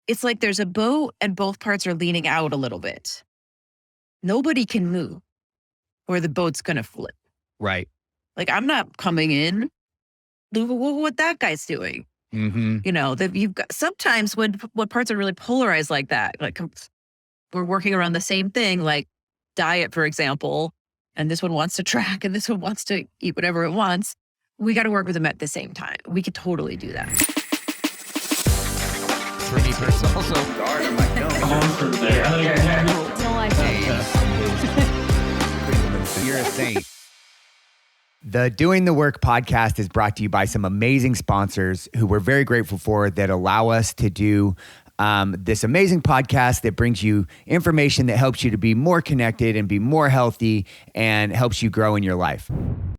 it's like there's a boat and both parts are leaning out a little bit. Nobody can move or the boat's going to flip. Right. Like, I'm not coming in. Look what that guy's doing. Mm-hmm. That you've got sometimes when parts are really polarized like that, like we're working around the same thing, like diet, for example, and this one wants to track and this one wants to eat whatever it wants. We got to work with them at the same time. We could totally do that. For me personally, also. I'm like, no. From there. You're a saint. The Doing the Work podcast is brought to you by some amazing sponsors who we're very grateful for that allow us to do this amazing podcast that brings you information that helps you to be more connected and be more healthy and helps you grow in your life.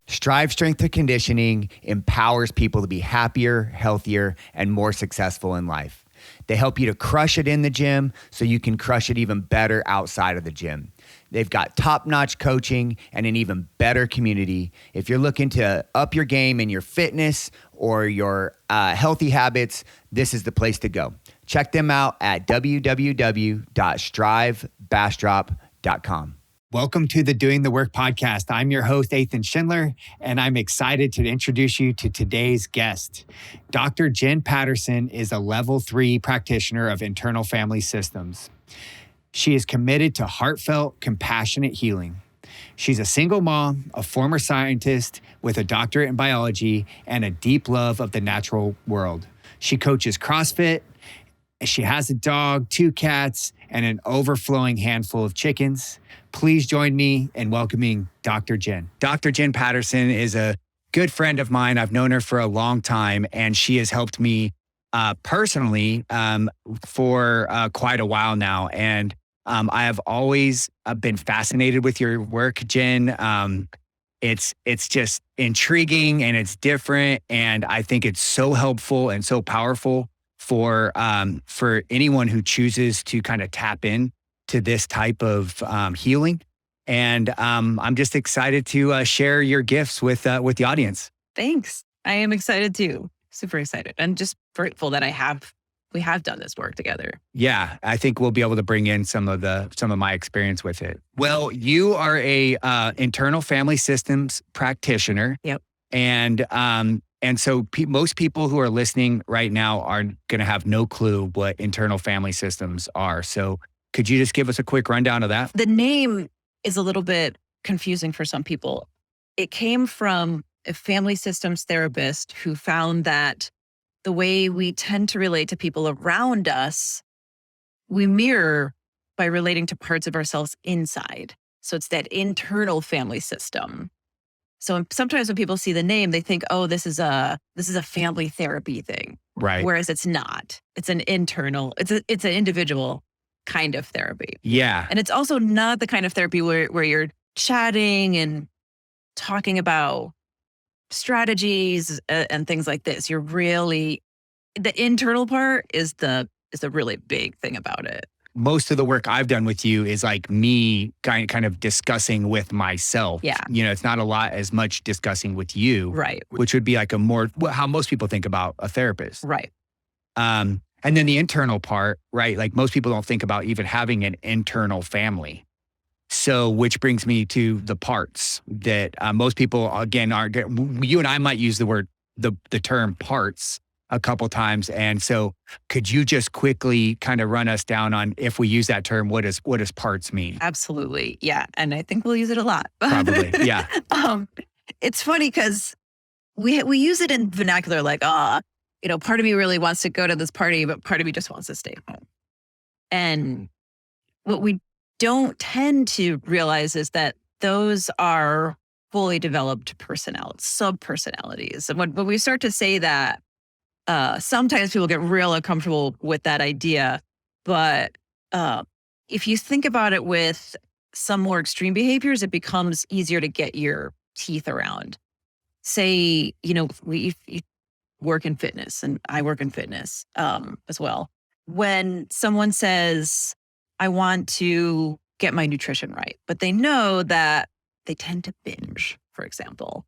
Strive Strength and Conditioning empowers people to be happier, healthier, and more successful in life. They help you to crush it in the gym so you can crush it even better outside of the gym. They've got top-notch coaching and an even better community. If you're looking to up your game in your fitness or your healthy habits, this is the place to go. Check them out at www.strivebastrop.com. Welcome to the Doing the Work podcast. I'm your host, Athan Schindler, and I'm excited to introduce you to today's guest. Dr. Jen Patterson is a level 3 practitioner of internal family systems. She is committed to heartfelt, compassionate healing. She's a single mom, a former scientist with a doctorate in biology, and a deep love of the natural world. She coaches CrossFit. She has a dog, 2 cats, and an overflowing handful of chickens. Please join me in welcoming Dr. Jen. Dr. Jen Patterson is a good friend of mine. I've known her for a long time, and she has helped me personally for quite a while now. And I have always been fascinated with your work, Jen. It's just intriguing and it's different. And I think it's so helpful and so powerful for anyone who chooses to kind of tap in to this type of healing. And I'm just excited to share your gifts with the audience. Thanks. I am excited too. Super excited. And just grateful that we have done this work together. Yeah, I think we'll be able to bring in some of my experience with it. Well, you are a internal family systems practitioner. Yep. And so most people who are listening right now are going to have no clue what internal family systems are. So could you just give us a quick rundown of that? The name is a little bit confusing for some people. It came from a family systems therapist who found that the way we tend to relate to people around us, we mirror by relating to parts of ourselves inside. So it's that internal family system. So sometimes when people see the name, they think, oh, this is a family therapy thing. Right. Whereas it's not. It's an internal, it's an individual kind of therapy. Yeah. And it's also not the kind of therapy where you're chatting and talking about strategies and things like this. You're really, the internal part is the really big thing about it. Most of the work I've done with you is like me kind of discussing with myself. Yeah. It's not a lot as much discussing with you. Right. Which would be like a more, how most people think about a therapist. Right. And then the internal part, right? Like most people don't think about even having an internal family. So, which brings me to the parts that most people, again, you and I might use the term parts a couple times. And so could you just quickly kind of run us down on, if we use that term, what does parts mean? Absolutely. Yeah. And I think we'll use it a lot. Probably. Yeah. It's funny because we use it in vernacular like, part of me really wants to go to this party, but part of me just wants to stay home. And what we don't tend to realize is that those are fully developed sub-personalities. And when we start to say that, sometimes people get real uncomfortable with that idea. But if you think about it with some more extreme behaviors, it becomes easier to get your teeth around. Say, you work in fitness and I work in fitness as well. When someone says, I want to get my nutrition right, but they know that they tend to binge, for example.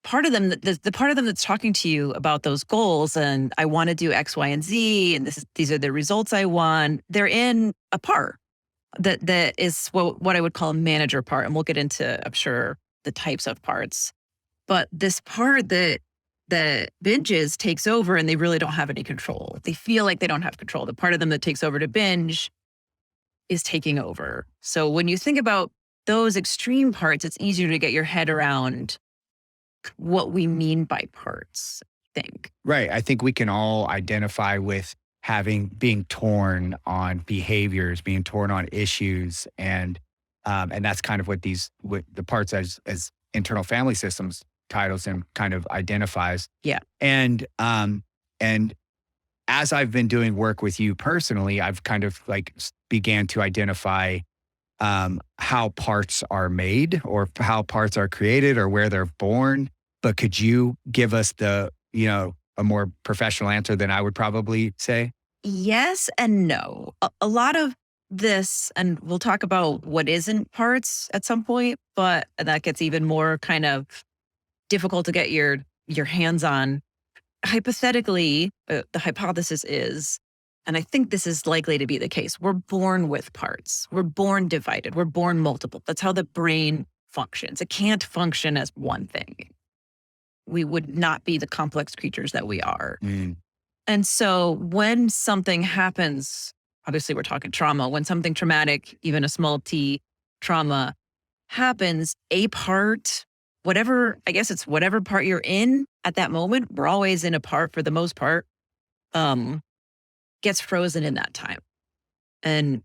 part of them, the part of them that's talking to you about those goals and I want to do X, Y, and Z, and these are the results I want. They're in a part that is what I would call a manager part. And we'll get into, I'm sure, the types of parts. But this part that binges takes over and they really don't have any control. They feel like they don't have control. The part of them that takes over to binge is taking over. So when you think about those extreme parts, it's easier to get your head around what we mean by parts, I think. Right. I think we can all identify with being torn on behaviors, being torn on issues. And that's kind of what the parts as internal family systems titles and kind of identifies. Yeah. And as I've been doing work with you personally, I've kind of like began to identify how parts are made or how parts are created or where they're born. But could you give us a more professional answer than I would probably say? Yes and no. A lot of this, and we'll talk about what isn't parts at some point, but that gets even more kind of difficult to get your hands on. Hypothetically, the hypothesis is, and I think this is likely to be the case, we're born with parts. We're born divided. We're born multiple. That's how the brain functions. It can't function as one thing. We would not be the complex creatures that we are. Mm. And so when something happens, obviously we're talking trauma, when something traumatic, even a small t trauma happens, a part, whatever part you're in at that moment, we're always in a part for the most part, gets frozen in that time. And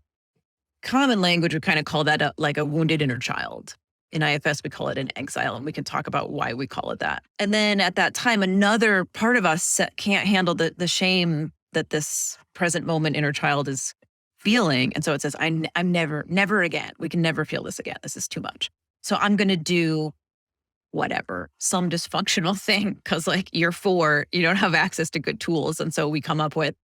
common language would kind of call that like a wounded inner child. In IFS, we call it an exile, and we can talk about why we call it that. And then at that time, another part of us can't handle the shame that this present moment inner child is feeling. And so it says, I'm never again. We can never feel this again. This is too much. So I'm going to do whatever, some dysfunctional thing, because like you're 4, you don't have access to good tools. And so we come up with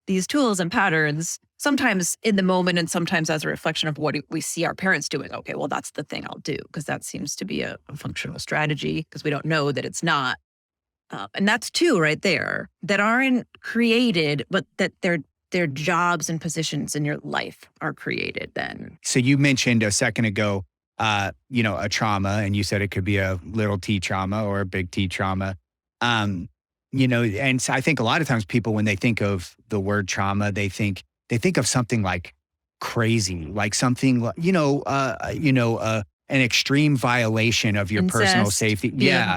these tools and patterns, sometimes in the moment and sometimes as a reflection of what we see our parents doing. Okay, well, that's the thing I'll do because that seems to be a functional strategy because we don't know that it's not. And that's 2 right there that aren't created, but that their jobs and positions in your life are created then. So you mentioned a second ago, a trauma, and you said it could be a little t trauma or a big T trauma. And so I think a lot of times people, when they think of the word trauma, they think of something like crazy, like something, an extreme violation of your Incest, personal safety.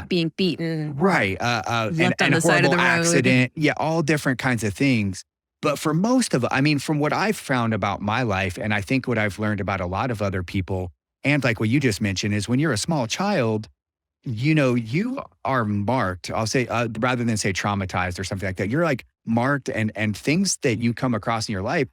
Being beaten. Right. Left and on a the side of horrible the road. accident. Yeah. All different kinds of things. But for most of, from what I've found about my life, and I think what I've learned about a lot of other people, and like what you just mentioned, is when you're a small child, you are marked. I'll say, rather than say traumatized or something like that, you're like marked, and things that you come across in your life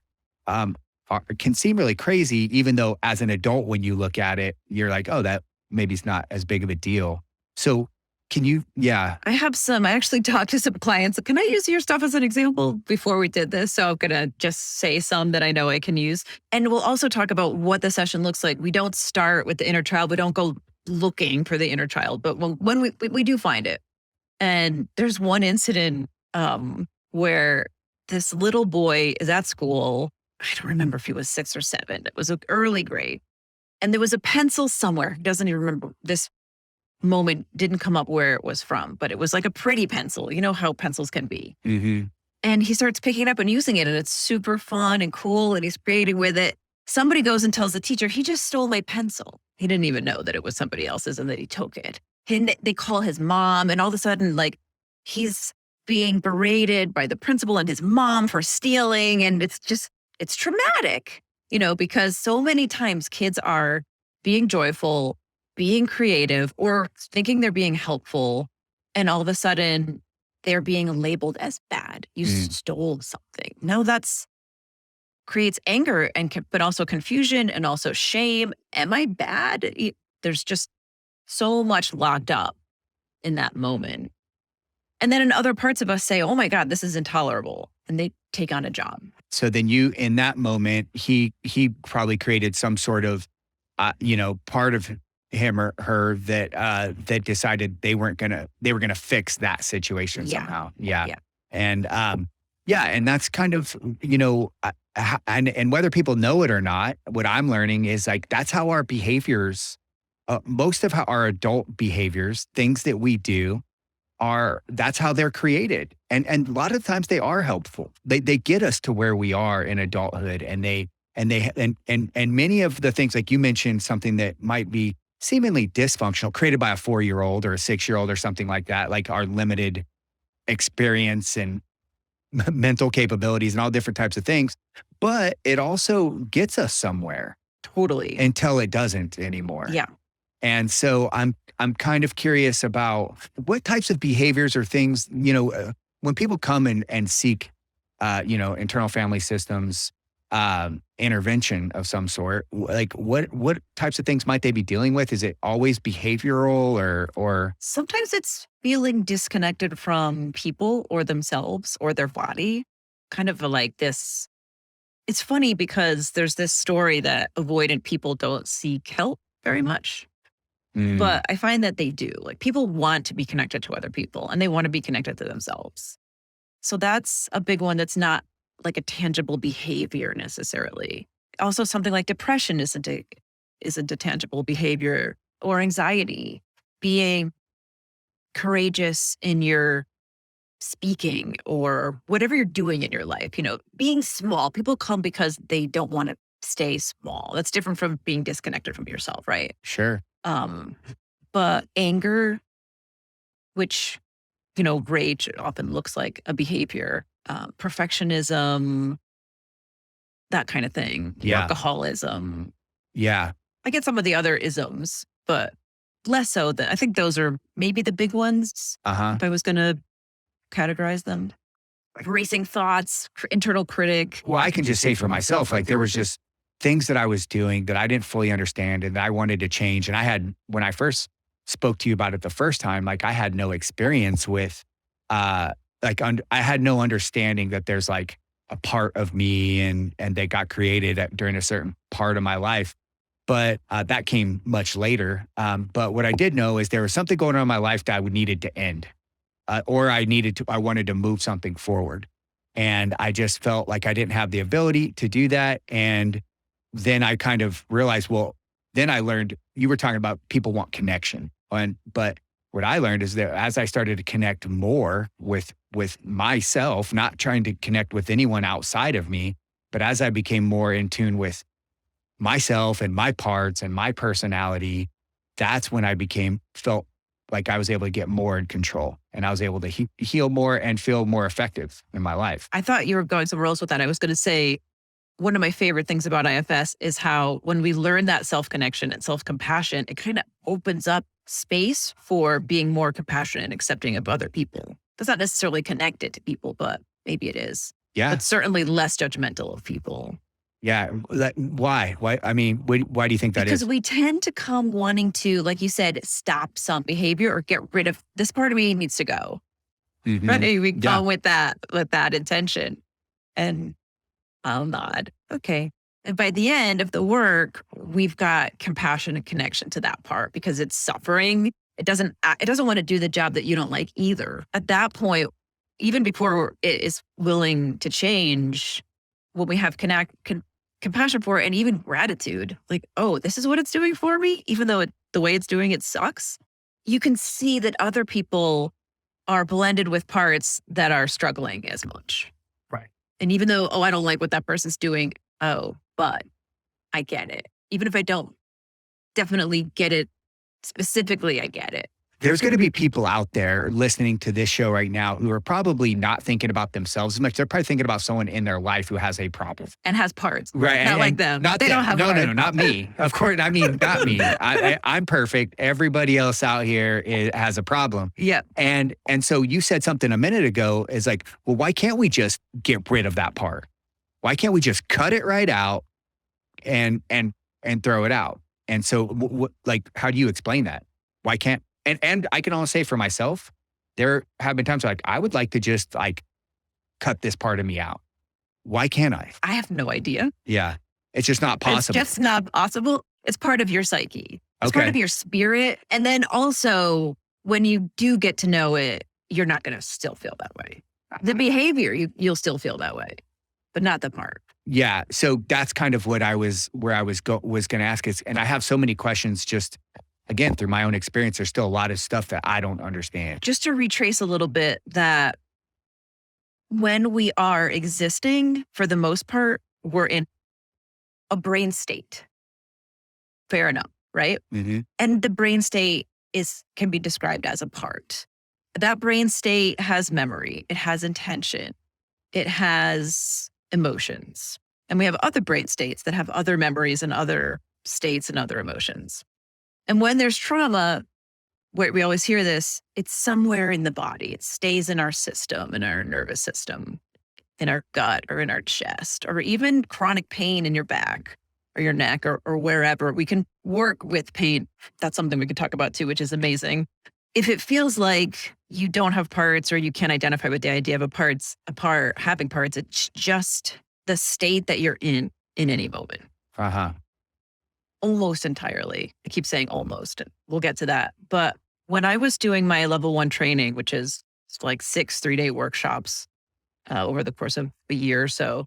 can seem really crazy, even though as an adult, when you look at it, you're like, oh, that maybe it's not as big of a deal. So can you, I actually talked to some clients. Can I use your stuff as an example before we did this? So I'm going to just say some that I know I can use. And we'll also talk about what the session looks like. We don't start with the inner child. We don't go looking for the inner child, but when we do find it. And there's one incident where this little boy is at school. I don't remember if he was 6 or 7. It was an early grade. And there was a pencil somewhere. He doesn't even remember. This moment didn't come up where it was from, but it was like a pretty pencil. You know how pencils can be. Mm-hmm. And he starts picking it up and using it, and it's super fun and cool, and he's creating with it. Somebody goes and tells the teacher, he just stole my pencil. He didn't even know that it was somebody else's and that he took it. And they call his mom, and all of a sudden, like, he's being berated by the principal and his mom for stealing. And it's traumatic, because so many times kids are being joyful, being creative, or thinking they're being helpful. And all of a sudden they're being labeled as bad. You stole something. No, that's creates anger but also confusion and also shame. Am I bad? There's just so much locked up in that moment. And then in other parts of us say, oh my God, this is intolerable. And they take on a job. So then in that moment, he probably created some sort of, part of him or her that decided they were gonna fix that situation somehow. Yeah. Yeah. And and that's kind of, and whether people know it or not, what I'm learning is like that's how our behaviors, most of how our adult behaviors, things that we do, that's how they're created. And a lot of times they are helpful. They get us to where we are in adulthood, and many of the things, like you mentioned, something that might be seemingly dysfunctional, created by a 4-year-old or a 6-year-old or something like that, like our limited experience and mental capabilities and all different types of things. But it also gets us somewhere Totally. until it doesn't anymore. Yeah. And so I'm kind of curious about what types of behaviors or things, when people come and seek, internal family systems intervention of some sort, like what types of things might they be dealing with? Is it always behavioral or? Sometimes it's feeling disconnected from people or themselves or their body, kind of like this. It's funny because there's this story that avoidant people don't seek help very much. But I find that they do. Like, people want to be connected to other people and they want to be connected to themselves. So that's a big one that's not like a tangible behavior necessarily. Also, something like depression isn't a tangible behavior, or anxiety. Being courageous in your speaking or whatever you're doing in your life, being small. People come because they don't want to stay small. That's different from being disconnected from yourself, right? Sure. But anger, which, rage often looks like a behavior, perfectionism, that kind of thing, Yeah. workaholism. Yeah. I get some of the other isms, but less so. I think those are maybe the big ones. If I was going to categorize them. Racing thoughts, internal critic. Well, I can just say for myself, like there was just things that I was doing that I didn't fully understand and that I wanted to change. And when I first spoke to you about it the first time, like I had no experience with, I had no understanding that there's like a part of me and they got created during a certain part of my life. But that came much later. But what I did know is there was something going on in my life that I needed to end, or I wanted to move something forward. And I just felt like I didn't have the ability to do that. And then I kind of realized, then I learned, you were talking about people want connection. But what I learned is that as I started to connect more with myself, not trying to connect with anyone outside of me, but as I became more in tune with myself and my parts and my personality, that's when I felt like I was able to get more in control, and I was able to heal more and feel more effective in my life. I thought you were going somewhere else with that. I was going to say, one of my favorite things about IFS is how when we learn that self-connection and self-compassion, it kind of opens up space for being more compassionate and accepting of other people. That's not necessarily connected to people, but maybe it is. Yeah. But certainly less judgmental of people. Yeah. Why? I mean, why do you think that is? Because we tend to come wanting to, like you said, stop some behavior or get rid of this part of me needs to go. Mm-hmm. Right? We come with that intention. And I'll nod. Okay. And by the end of the work, we've got compassion and connection to that part because it's suffering. It doesn't want to do the job that you don't like either. At that point, even before it is willing to change, when we have compassion for it and even gratitude, like, oh, this is what it's doing for me, even though the way it's doing it sucks, you can see that other people are blended with parts that are struggling as much. Right. And even though, I don't like what that person's doing, but I get it. Even if I don't definitely get it specifically, I get it. There's going to be people out there listening to this show right now who are probably not thinking about themselves as much. They're probably thinking about someone in their life who has a problem. And has parts. Right. Not like them. They don't have parts. No, not me. Of course, I mean, not me. I'm perfect. Everybody else out here has a problem. Yeah. And so you said something a minute ago is like, well, why can't we just get rid of that part? Why can't we just cut it right out and throw it out? And so how do you explain that? Why can't? And I can only say for myself, there have been times like I would like to just like cut this part of me out. Why can't I? I have no idea. Yeah. It's just not possible. It's just not possible. It's part of your psyche. It's part of your spirit. And then also when you do get to know it, you're not going to still feel that way. The behavior, you'll still feel that way, but not the part. Yeah. So that's kind of what I was going to ask is, and I have so many questions just, again, through my own experience, there's still a lot of stuff that I don't understand. Just to retrace a little bit, that when we are existing, for the most part, we're in a brain state. Fair enough, right? Mm-hmm. And the brain state can be described as a part. That brain state has memory, it has intention, it has emotions. And we have other brain states that have other memories and other states and other emotions. And when there's trauma, where we always hear this, it's somewhere in the body. It stays in our system, in our nervous system, in our gut or in our chest, or even chronic pain in your back or your neck or wherever. We can work with pain. That's something we could talk about too, which is amazing. If it feels like you don't have parts or you can't identify with the idea of having parts, it's just the state that you're in any moment. Uh-huh. Almost entirely. I keep saying almost, and we'll get to that. But when I was doing my level 1 training, which is like 6 3-day workshops over the course of a year or so,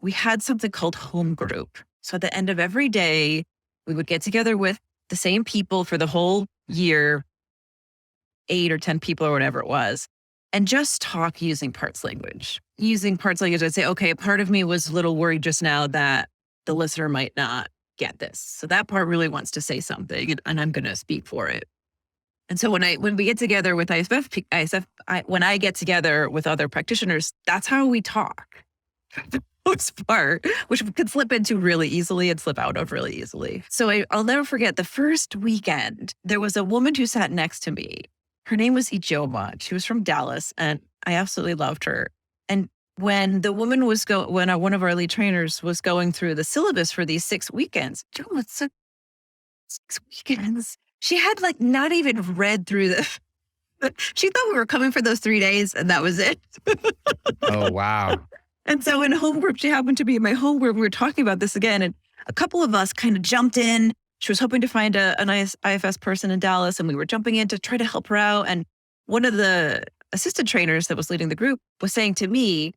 we had something called home group. So at the end of every day, we would get together with the same people for the whole year, 8 or 10 people or whatever it was, and just talk using parts language. Using parts language, I'd say, okay, a part of me was a little worried just now that the listener might not get this. So that part really wants to say something, and I'm going to speak for it. And so when we get together with when I get together with other practitioners, that's how we talk. For the most part, which we could slip into really easily and slip out of really easily. So I'll never forget the first weekend, there was a woman who sat next to me. Her name was Ijoma. She was from Dallas, and I absolutely loved her. And when the woman one of our lead trainers was going through the syllabus for these 6 weekends, Ijoma took 6 weekends. She had like not even read through she thought we were coming for those 3 days and that was it. Oh, wow. And so in home group, she happened to be in my home group. We were talking about this again, and a couple of us kind of jumped in. She was hoping to find an IFS person in Dallas, and we were jumping in to try to help her out. And one of the assistant trainers that was leading the group was saying to me,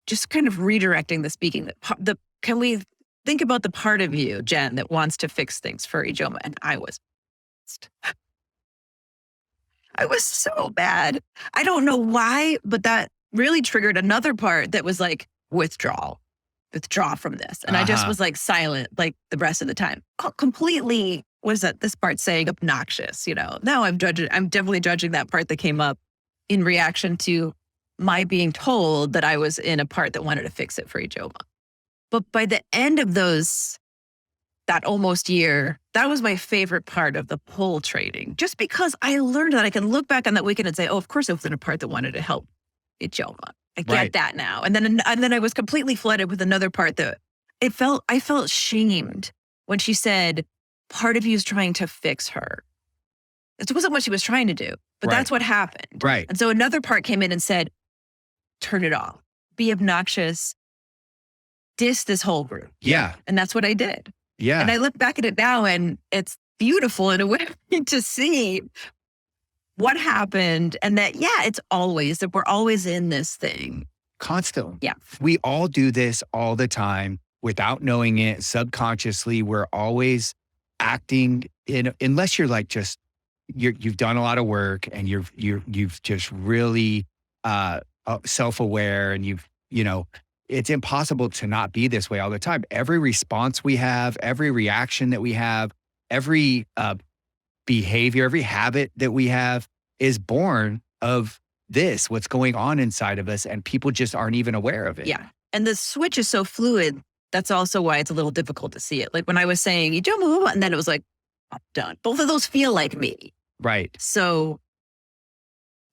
just kind of redirecting the speaking, can we think about the part of you, Jen, that wants to fix things for Ijoma? And I was so bad. I don't know why, but that really triggered another part that was like, withdraw from this. And I just was like silent, like the rest of the time. Completely was that this part saying obnoxious, Now I'm definitely judging that part that came up in reaction to my being told that I was in a part that wanted to fix it for Ijoma. But by the end of that almost year, that was my favorite part of the whole training, just because I learned that I can look back on that weekend and say, oh, of course it was in a part that wanted to help Ijoma. I get that now. And then I was completely flooded with another part that I felt shamed when she said, part of you is trying to fix her. It wasn't what she was trying to do, but that's what happened. Right. And so another part came in and said, turn it off, be obnoxious, diss this whole group. Yeah. And that's what I did. Yeah. And I look back at it now and it's beautiful in a way to see what happened, and that, it's always that we're always in this thing. Constantly. Yeah. We all do this all the time without knowing it. Subconsciously, we're always acting unless you're like you've done a lot of work and you've just really self-aware, and it's impossible to not be this way all the time. Every response we have, every reaction that we have, every behavior, every habit that we have is born of what's going on inside of us, and people just aren't even aware of it. Yeah. And the switch is so fluid. That's also why it's a little difficult to see it. Like when I was saying, you don't move, and then it was like, I'm done. Both of those feel like me. Right. So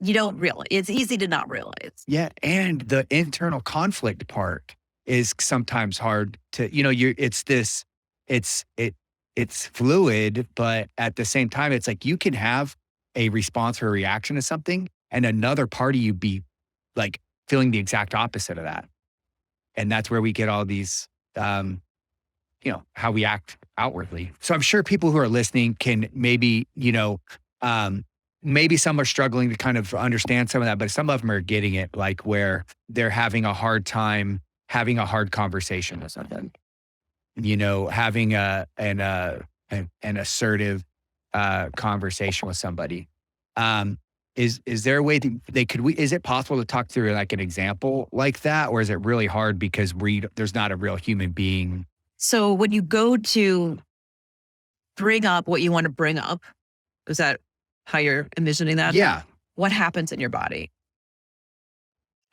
you don't realize. It's easy to not realize. Yeah. And the internal conflict part is sometimes hard to, it's fluid, but at the same time, it's like you can have a response or a reaction to something, and another part of you be like feeling the exact opposite of that. And that's where we get all these how we act outwardly. So I'm sure people who are listening can maybe, maybe some are struggling to kind of understand some of that, but some of them are getting it, like where they're having a hard time having a hard conversation with something, having an assertive conversation with somebody. Is there a way that is it possible to talk through like an example like that? Or is it really hard because there's not a real human being? So when you go to bring up what you want to bring up, is that how you're envisioning that? Yeah. What happens in your body?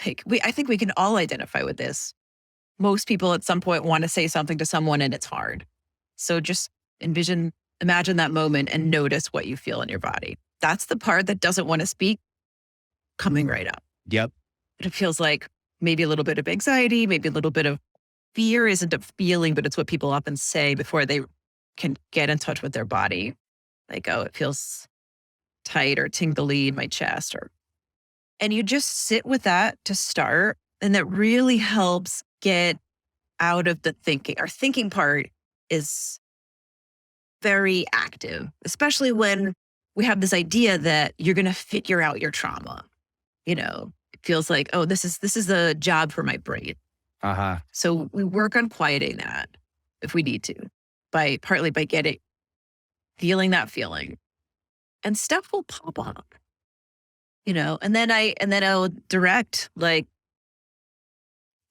I think we can all identify with this. Most people at some point want to say something to someone and it's hard. So just imagine that moment and notice what you feel in your body. That's the part that doesn't want to speak coming right up. Yep. It feels like maybe a little bit of anxiety, maybe a little bit of fear isn't a feeling, but it's what people often say before they can get in touch with their body. Like, oh, it feels tight or tingly in my chest and you just sit with that to start. And that really helps get out of the thinking. Our thinking part is very active, especially when we have this idea that you're going to figure out your trauma. It feels like, oh, this is a job for my brain. Uh-huh. So we work on quieting that if we need to, partly by feeling that feeling, and stuff will pop up, and then I'll direct, like,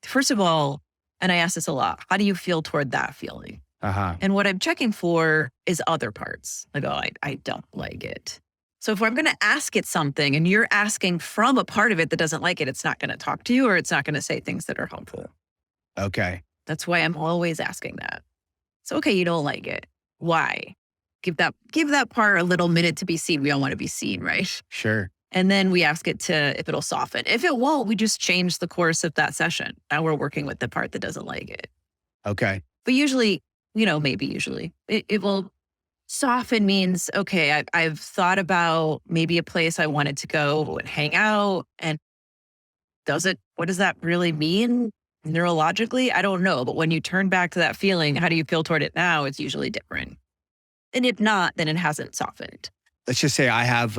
first of all, and I ask this a lot, how do you feel toward that feeling? Uh-huh. And what I'm checking for is other parts. Like, oh, I don't like it. So if I'm going to ask it something and you're asking from a part of it that doesn't like it, it's not going to talk to you or it's not going to say things that are helpful. Okay. That's why I'm always asking that. So, okay, you don't like it. Why? Give that part a little minute to be seen. We all want to be seen, right? Sure. And then we ask it if it'll soften. If it won't, we just change the course of that session. Now we're working with the part that doesn't like it. Okay. But usually, it will soften means, okay, I've thought about maybe a place I wanted to go and hang out. And what does that really mean neurologically? I don't know. But when you turn back to that feeling, how do you feel toward it now? It's usually different. And if not, then it hasn't softened. Let's just say I have,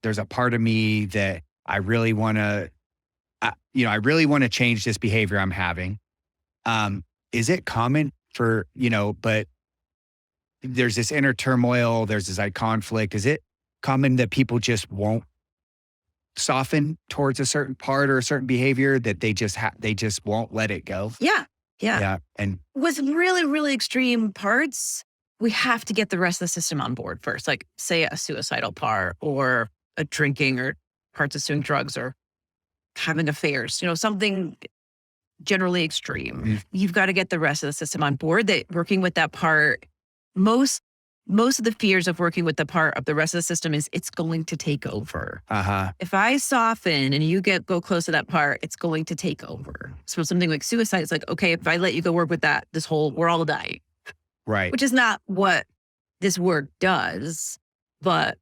there's a part of me that I really want to change this behavior I'm having. Is it common but there's this inner turmoil, there's this conflict. Is it common that people just won't soften towards a certain part or a certain behavior, that they just won't let it go? Yeah. And with really, really extreme parts, we have to get the rest of the system on board first. Like, say, a suicidal part or a drinking or parts of doing drugs or having affairs, something generally extreme. Mm-hmm. You've got to get the rest of the system on board. That working with that part, most of the fears of working with the part of the rest of the system is it's going to take over. Uh-huh. If I soften and you go close to that part, it's going to take over. So something like suicide is like, okay, if I let you go work with that, we're all dying. Right. Which is not what this work does, but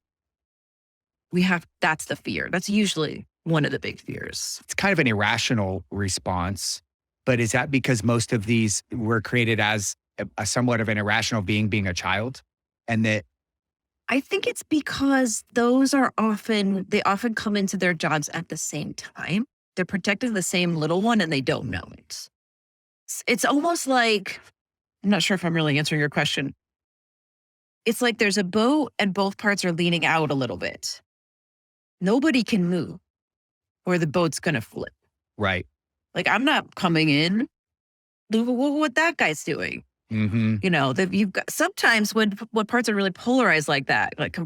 that's the fear. That's usually one of the big fears. It's kind of an irrational response, but is that because most of these were created as a somewhat of an irrational being a child? And that I think it's because those often come into their jobs at the same time. They're protecting the same little one and they don't know it. It's almost like, I'm not sure if I'm really answering your question. It's like there's a boat and both parts are leaning out a little bit. Nobody can move or the boat's going to flip. Right. Like, I'm not coming in. Look what that guy's doing. Mm-hmm. That you've got sometimes when parts are really polarized like that, like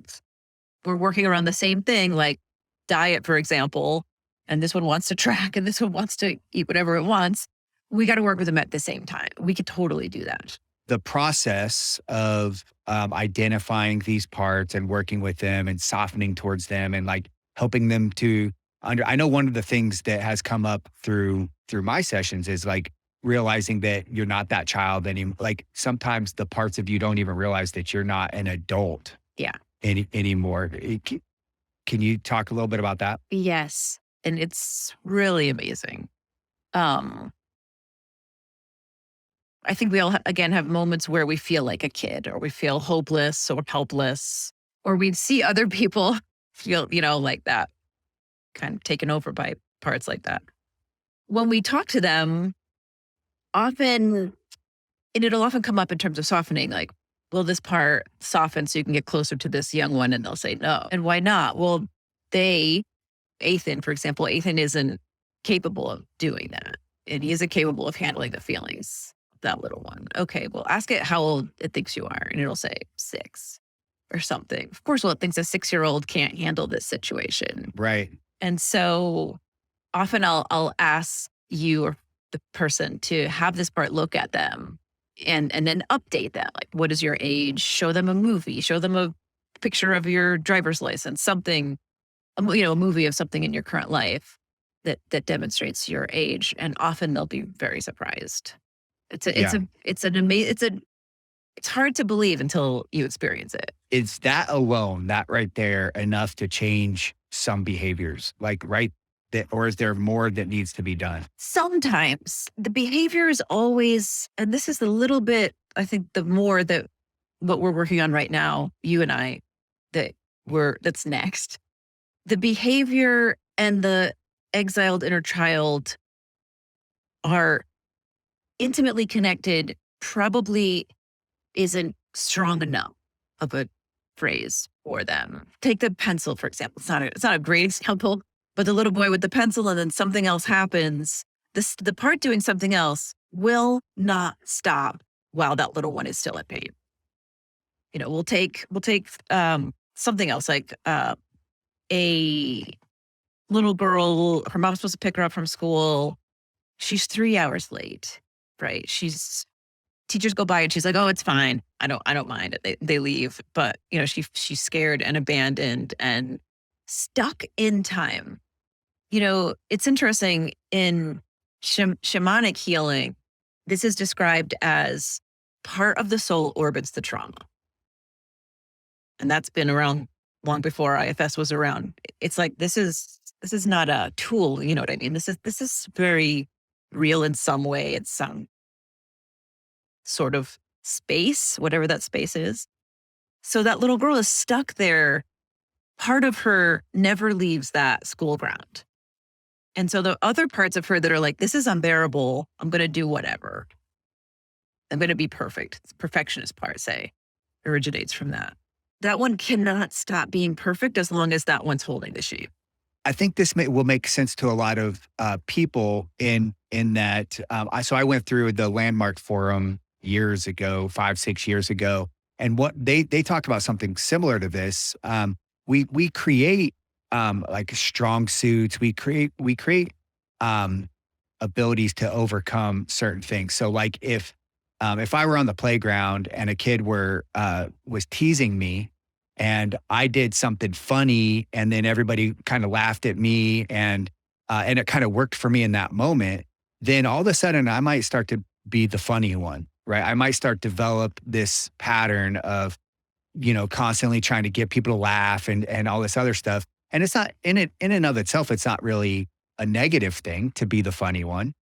we're working around the same thing, like diet, for example, and this one wants to track and this one wants to eat whatever it wants. We got to work with them at the same time. We could totally do that. The process of identifying these parts and working with them and softening towards them and like helping them to I know one of the things that has come up through my sessions is like realizing that you're not that child anymore. Like sometimes the parts of you don't even realize that you're not an adult anymore. Can you talk a little bit about that? Yes. And it's really amazing. I think we all, again, have moments where we feel like a kid or we feel hopeless or helpless, or we see other people feel, like that, kind of taken over by parts like that. When we talk to them, often, and it'll often come up in terms of softening, like, will this part soften so you can get closer to this young one? And they'll say no. And why not? Well, Athan, for example, Athan isn't capable of doing that. And he isn't capable of handling the feelings of that little one. Okay, well, ask it how old it thinks you are. And it'll say 6 or something. Of course, well, it thinks a 6-year-old can't handle this situation. Right. And so often I'll ask you or the person to have this part look at them and then update that. Like, what is your age? Show them a movie. Show them a picture of your driver's license, something, a movie of something in your current life that demonstrates your age. And often they'll be very surprised. It's hard to believe until you experience it. Is that alone, that right there, enough to change some behaviors? Like, or is there more that needs to be done? Sometimes the behavior is always, and this is a little bit, I think, the more that what we're working on right now, you and I, that's next. The behavior and the exiled inner child are intimately connected, probably isn't strong enough of a phrase for them. Take the pencil, for example. It's not a great example, but the little boy with the pencil and then something else happens. The part doing something else will not stop while that little one is still in pain. We'll take something else, like a little girl, her mom's supposed to pick her up from school. She's 3 hours late, right? Teachers go by and she's like, "Oh, it's fine. I don't mind it." They leave, but she's scared and abandoned and stuck in time. It's interesting in shamanic healing. This is described as part of the soul orbits the trauma, and that's been around long before IFS was around. It's like this is not a tool. You know what I mean? This is very real in some way. It's some sort of space, whatever that space is. So that little girl is stuck there. Part of her never leaves that school ground. And so the other parts of her that are like, this is unbearable. I'm going to do whatever. I'm going to be perfect. The perfectionist part, say, originates from that. That one cannot stop being perfect as long as that one's holding the sheep. I think this will make sense to a lot of people in that. So I went through the Landmark Forum years ago, 5-6 years ago, and what they talked about something similar to this. We create like strong suits. We create abilities to overcome certain things. So like if I were on the playground and a kid was teasing me, and I did something funny, and then everybody kind of laughed at me, and it kind of worked for me in that moment, then all of a sudden I might start to be the funny one, right? I might start to develop this pattern of, constantly trying to get people to laugh and all this other stuff. And it's not in and of itself, it's not really a negative thing to be the funny one,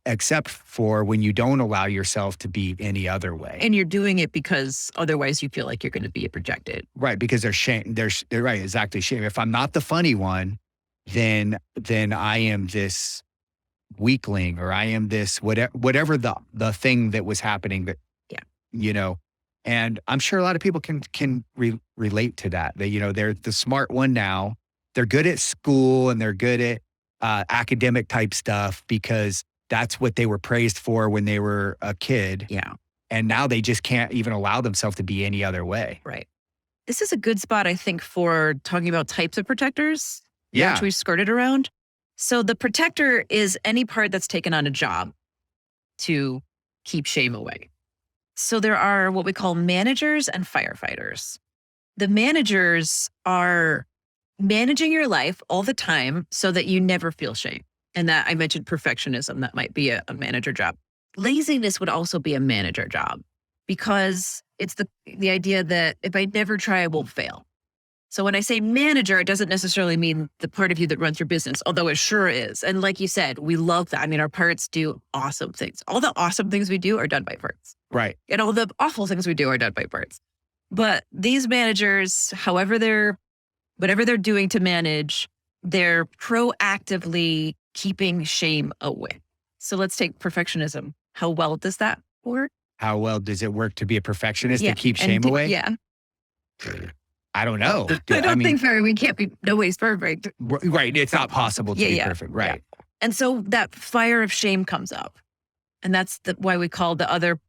except for when you don't allow yourself to be any other way. And you're doing it because otherwise you feel like you're going to be projected. Right. Because there's shame. They're right. Exactly. Shame. If I'm not the funny one, then I am this weakling, or I am this, whatever the thing that was happening that, and I'm sure a lot of people can relate to that. They're the smart one now. They're good at school and they're good at academic type stuff because that's what they were praised for when they were a kid. Yeah. And now they just can't even allow themselves to be any other way. Right. This is a good spot, I think, for talking about types of protectors. Yeah. Which we skirted around. So the protector is any part that's taken on a job to keep shame away. So there are what we call managers and firefighters. The managers are managing your life all the time so that you never feel shame. And that I mentioned perfectionism, that might be a manager job. Laziness would also be a manager job because it's the idea that if I never try, I won't fail. So when I say manager, it doesn't necessarily mean the part of you that runs your business, although it sure is. And like you said, we love that. I mean, our parts do awesome things. All the awesome things we do are done by parts. Right. And all the awful things we do are done by parts. But these managers, whatever they're doing to manage, they're proactively keeping shame away. So let's take perfectionism. How well does that work? How well does it work to be a perfectionist to keep and shame away? Yeah. I don't know. I mean, we can't be, nobody's perfect. Right. It's not possible to be perfect. Right. Yeah. And so that fire of shame comes up. And that's why we call the other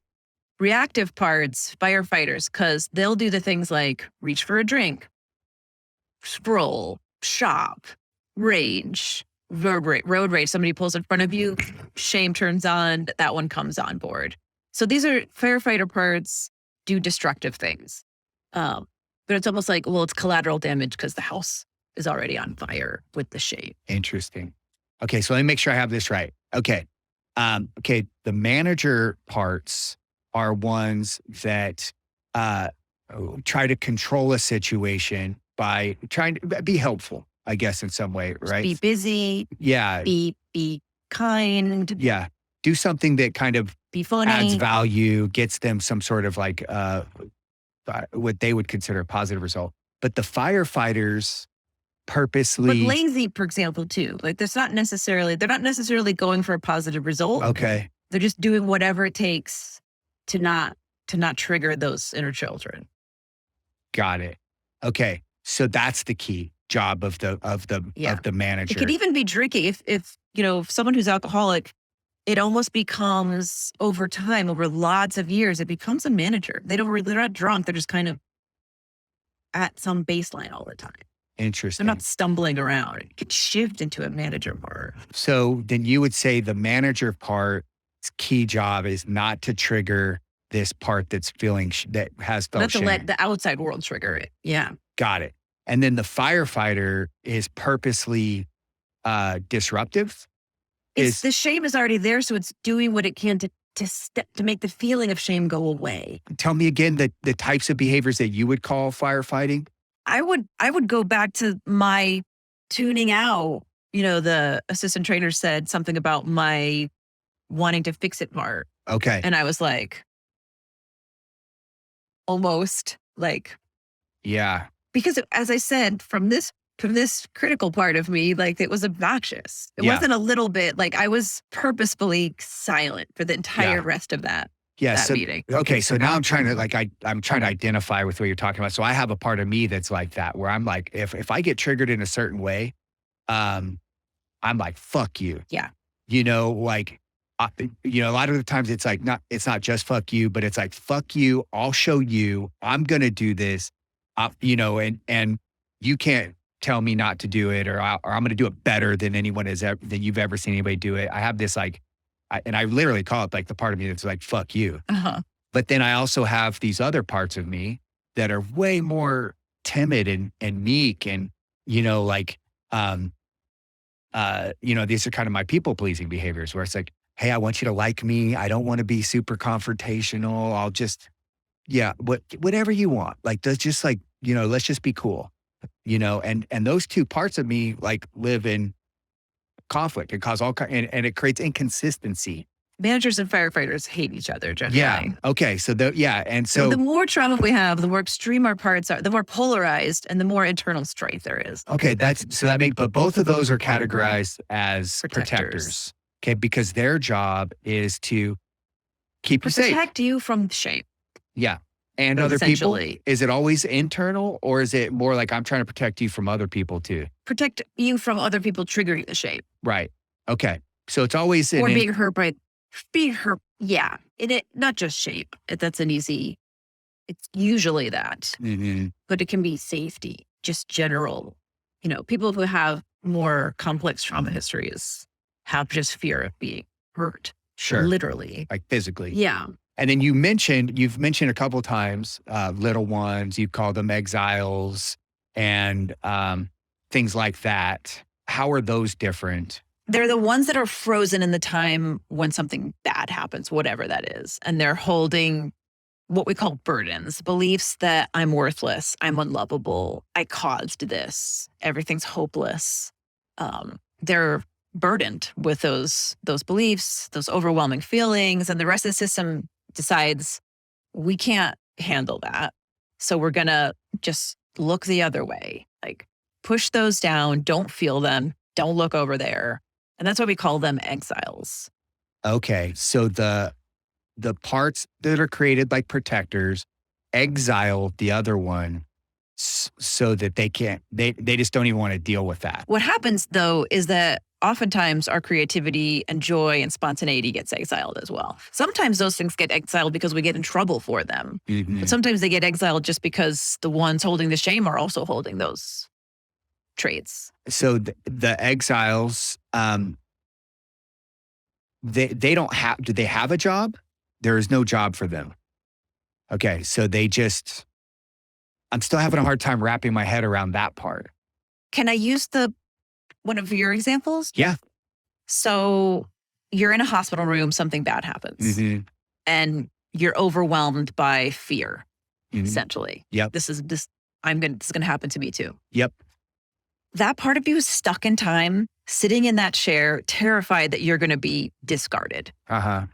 reactive parts firefighters, because they'll do the things like reach for a drink, scroll, shop, rage, road rage. Somebody pulls in front of you, shame turns on, that one comes on board. So these are firefighter parts do destructive things. But it's almost like, well, it's collateral damage because the house is already on fire with the shame. Interesting. Okay, so let me make sure I have this right. Okay. The manager parts are ones that try to control a situation by trying to be helpful, I guess, in some way, right? Be busy. Yeah. Be kind. Yeah. Do something that kind of be funny, adds value, gets them some sort of like what they would consider a positive result. But the firefighters purposely. But lazy, for example, too. Like they're not necessarily going for a positive result. Okay. They're just doing whatever it takes to not trigger those inner children. Got it. Okay. So that's the key job of the manager. It could even be tricky if someone who's alcoholic, it almost becomes over time, over lots of years, it becomes a manager. They're not drunk. They're just kind of at some baseline all the time. Interesting. They're not stumbling around. It gets shifted into a manager part. So then you would say the manager part's key job is not to trigger this part that's that has felt shame. Not to let the outside world trigger it. Yeah. Got it. And then the firefighter is purposely disruptive. The shame is already there, so it's doing what it can to make the feeling of shame go away. Tell me again the types of behaviors that you would call firefighting. I would go back to my tuning out. The assistant trainer said something about my wanting to fix it part. Okay. And I was like, almost like, yeah. Because as I said, from this critical part of me, like it was obnoxious. It wasn't a little bit, like I was purposefully silent for the entire rest of that meeting. Okay. So now I'm trying to I'm trying to identify with what you're talking about. So I have a part of me that's like that, where I'm like, if I get triggered in a certain way, I'm like, fuck you. Yeah. A lot of the times it's like, it's not just fuck you, but it's like, fuck you. I'll show you, I'm going to do this, and you can't tell me not to do it, or I'm going to do it better than than you've ever seen anybody do it. I have this and I literally call it like the part of me that's like, fuck you. Uh-huh. But then I also have these other parts of me that are way more timid and meek. And, these are kind of my people pleasing behaviors where it's like, hey, I want you to like me. I don't want to be super confrontational. I'll just, whatever you want. Like, let's just let's just be cool, and those two parts of me like live in conflict and cause and it creates inconsistency. Managers and firefighters hate each other generally. Yeah. Okay. So and so the more trauma we have, the more extreme our parts are, the more polarized and the more internal strife there is. Okay. But both of those are categorized as protectors. Okay. Because their job is to keep you safe. Protect you from shame. Yeah. And other people. Is it always internal, or is it more like I'm trying to protect you from other people too? Protect you from other people triggering the shame. Right. Okay. So it's always being hurt. Yeah. Not just shame. That's it's usually that, but it can be safety, just general, people who have more complex trauma histories have just fear of being hurt. Sure. Literally. Like physically. Yeah. And then you've mentioned a couple of times, little ones, you call them exiles and things like that. How are those different? They're the ones that are frozen in the time when something bad happens, whatever that is. And they're holding what we call burdens, beliefs that I'm worthless, I'm unlovable, I caused this, everything's hopeless. They're burdened with those beliefs, those overwhelming feelings, and the rest of the system decides we can't handle that. So we're going to just look the other way, like push those down, don't feel them, don't look over there. And that's why we call them exiles. Okay. So the parts that are created like protectors exile the other one so that they can't, they just don't even want to deal with that. What happens though is that oftentimes our creativity and joy and spontaneity gets exiled as well. Sometimes those things get exiled because we get in trouble for them. But sometimes they get exiled just because the ones holding the shame are also holding those traits. So the exiles, they don't have, do they have a job? There is no job for them. Okay. So they just, I'm still having a hard time wrapping my head around that part. Can I use one of your examples? Yeah. So you're in a hospital room, something bad happens, and you're overwhelmed by fear, essentially. Yep. This is going to happen to me too. Yep. That part of you is stuck in time, sitting in that chair, terrified that you're going to be discarded. A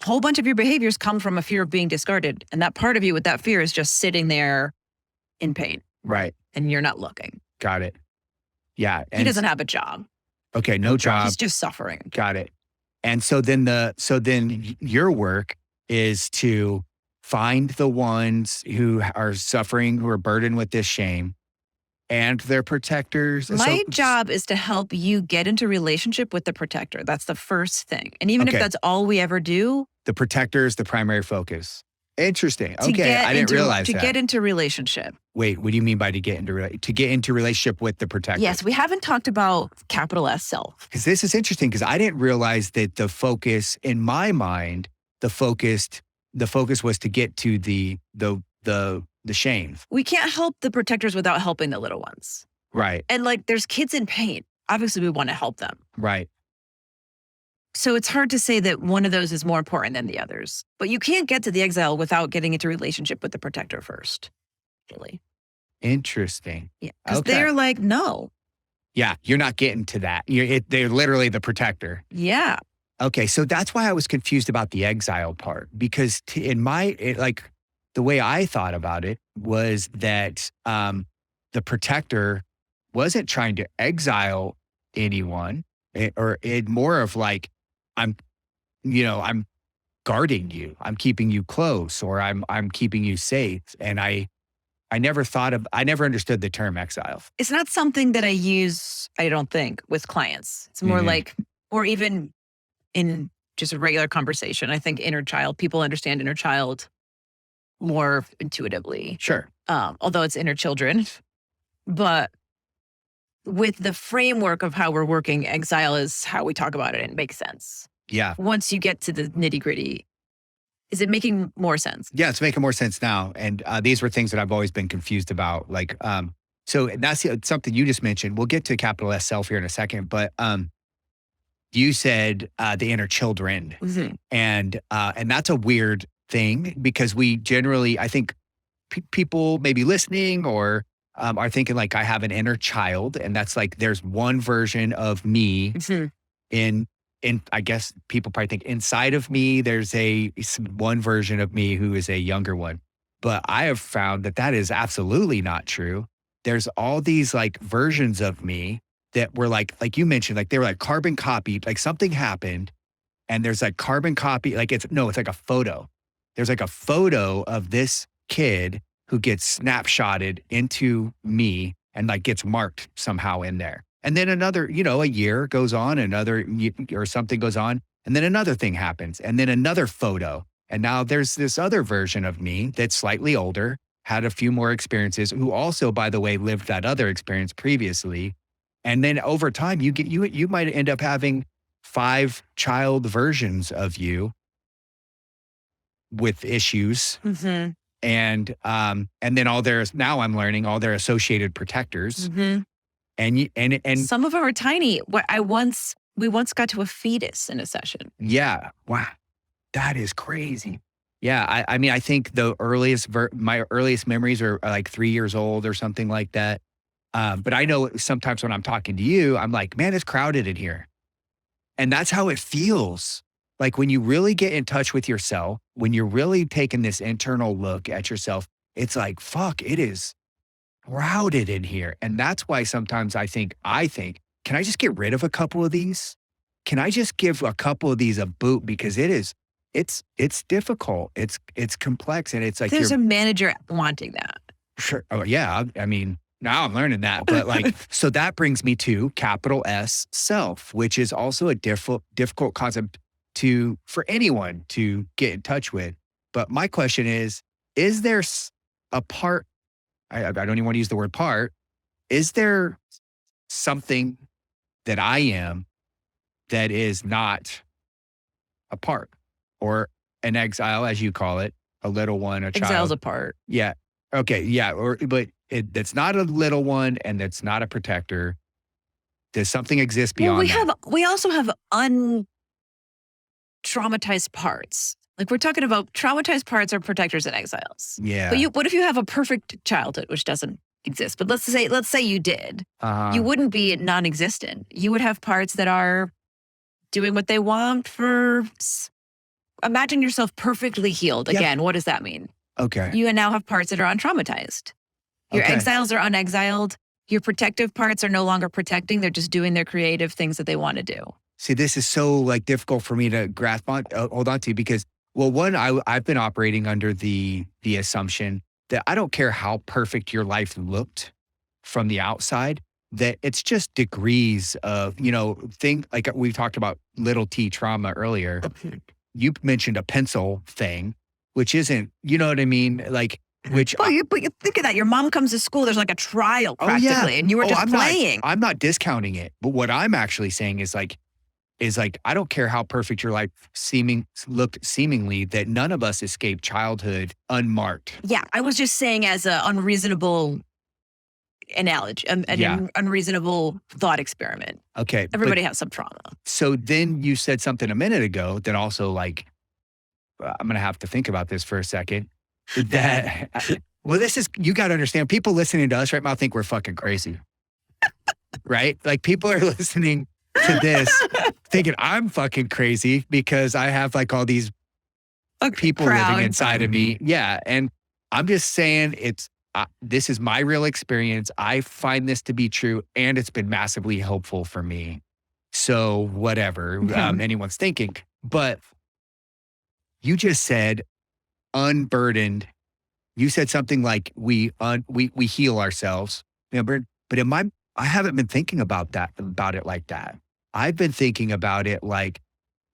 whole bunch of your behaviors come from a fear of being discarded. And that part of you with that fear is just sitting there in pain. Right. And you're not looking. Got it. Yeah. He doesn't have a job. Okay. No job. He's just suffering. Got it. And so then your work is to find the ones who are suffering, who are burdened with this shame, and their protectors. My job is to help you get into relationship with the protector. That's the first thing. And even if that's all we ever do. The protector is the primary focus. Interesting. Okay. I didn't realize that. To get into relationship. Wait, what do you mean by to get into relationship with the protector? Yes, we haven't talked about capital S self. Because this is interesting because I didn't realize that the focus in my mind, the focus was to get to the shame. We can't help the protectors without helping the little ones. Right. And like there's kids in pain. Obviously we want to help them. Right. So it's hard to say that one of those is more important than the others. But you can't get to the exile without getting into relationship with the protector first. Really. Interesting. Yeah. Because they're like, no. Yeah. You're not getting to that. They're literally the protector. Yeah. Okay. So that's why I was confused about the exile part. Because the way I thought about it was that the protector wasn't trying to exile anyone, or more of like, I'm guarding you, I'm keeping you close, or I'm keeping you safe. And I never understood the term exile. It's not something that I use, I don't think, with clients. It's more like, or even in just a regular conversation. I think inner child, people understand inner child more intuitively. Sure. Although it's inner children. But with the framework of how we're working, exile is how we talk about it and it makes sense. Yeah. Once you get to the nitty gritty, is it making more sense? Yeah, it's making more sense now. And these were things that I've always been confused about. Like, so that's something you just mentioned. We'll get to capital S self here in a second, but you said the inner children. And that's a weird thing because we generally, I think people maybe listening or are thinking like I have an inner child, and that's like there's one version of me in I guess people probably think inside of me there's one version of me who is a younger one. But I have found that is absolutely not true. There's all these like versions of me that were like you mentioned, like they were like carbon copied, like something happened and there's like carbon copy, like it's like a photo. There's like a photo of this kid who gets snapshotted into me and like gets marked somehow in there. And then another, a year goes on, or something goes on, and then another thing happens, and then another photo. And now there's this other version of me that's slightly older, had a few more experiences, who also, by the way, lived that other experience previously. And then over time, you might end up having 5 child versions of you with issues. And then now I'm learning all their associated protectors. And some of them are tiny. We once got to a fetus in a session. Yeah. Wow. That is crazy. Yeah. I mean, I think my earliest memories are like 3 years old or something like that. But I know sometimes when I'm talking to you, I'm like, man, it's crowded in here. And that's how it feels. Like when you really get in touch with yourself, when you're really taking this internal look at yourself, it's like, fuck, it is crowded in here. And that's why sometimes I think, can I just get rid of a couple of these? Can I just give a couple of these a boot? Because it's difficult. It's complex. And it's like, There's a manager wanting that. sure. Oh, yeah. I mean, now I'm learning that. But like, so that brings me to capital S self, which is also a difficult concept for anyone to get in touch with. But my question is there a part, I don't even want to use the word part, is there something that I am that is not a part or an exile, as you call it, a little one, a child? Exiles apart. Yeah. Okay. Yeah. But that's not a little one and that's not a protector. Does something exist beyond that? We also have traumatized parts. Like we're talking about traumatized parts are protectors and exiles. Yeah. But what if you have a perfect childhood, which doesn't exist? But let's say you did. You wouldn't be non-existent. You would have parts that are doing what they want imagine yourself perfectly healed. Again, what does that mean? Okay. You now have parts that are untraumatized. Your exiles are unexiled. Your protective parts are no longer protecting. They're just doing their creative things that they want to do. See, this is so like difficult for me to grasp on, hold on to because, well, one, I've been operating under the assumption that I don't care how perfect your life looked from the outside, that it's just degrees of, like we talked about little T trauma earlier. You mentioned a pencil thing, which isn't, you know what I mean? Like, which. But you think of that. Your mom comes to school, there's like a trial practically, and you were just playing. I'm not discounting it. But what I'm actually saying is like, I don't care how perfect your life looked seemingly, that none of us escaped childhood unmarked. Yeah, I was just saying as an unreasonable analogy, an unreasonable thought experiment. Okay. Everybody has some trauma. So then you said something a minute ago that also like, I'm going to have to think about this for a second. That, well, you got to understand, people listening to us right now think we're fucking crazy. Right? Like people are listening to this thinking I'm fucking crazy because I have like all these people living inside of me. Yeah. And I'm just saying this is my real experience. I find this to be true and it's been massively helpful for me. So whatever anyone's thinking, but you just said unburdened. You said something like we heal ourselves. But I haven't been thinking about it like that. I've been thinking about it like,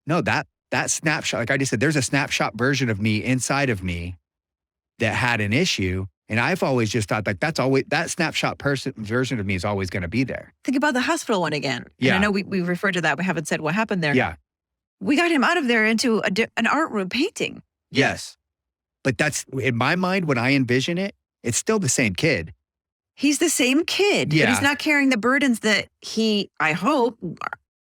no, that snapshot, like I just said, there's a snapshot version of me inside of me that had an issue. And I've always just thought like that snapshot version of me is always going to be there. Think about the hospital one again. Yeah. And I know we referred to that. We haven't said what happened there. Yeah. We got him out of there into an art room painting. Yes. But that's, in my mind, when I envision it, it's still the same kid. He's the same kid. Yeah. But he's not carrying the burdens that I hope,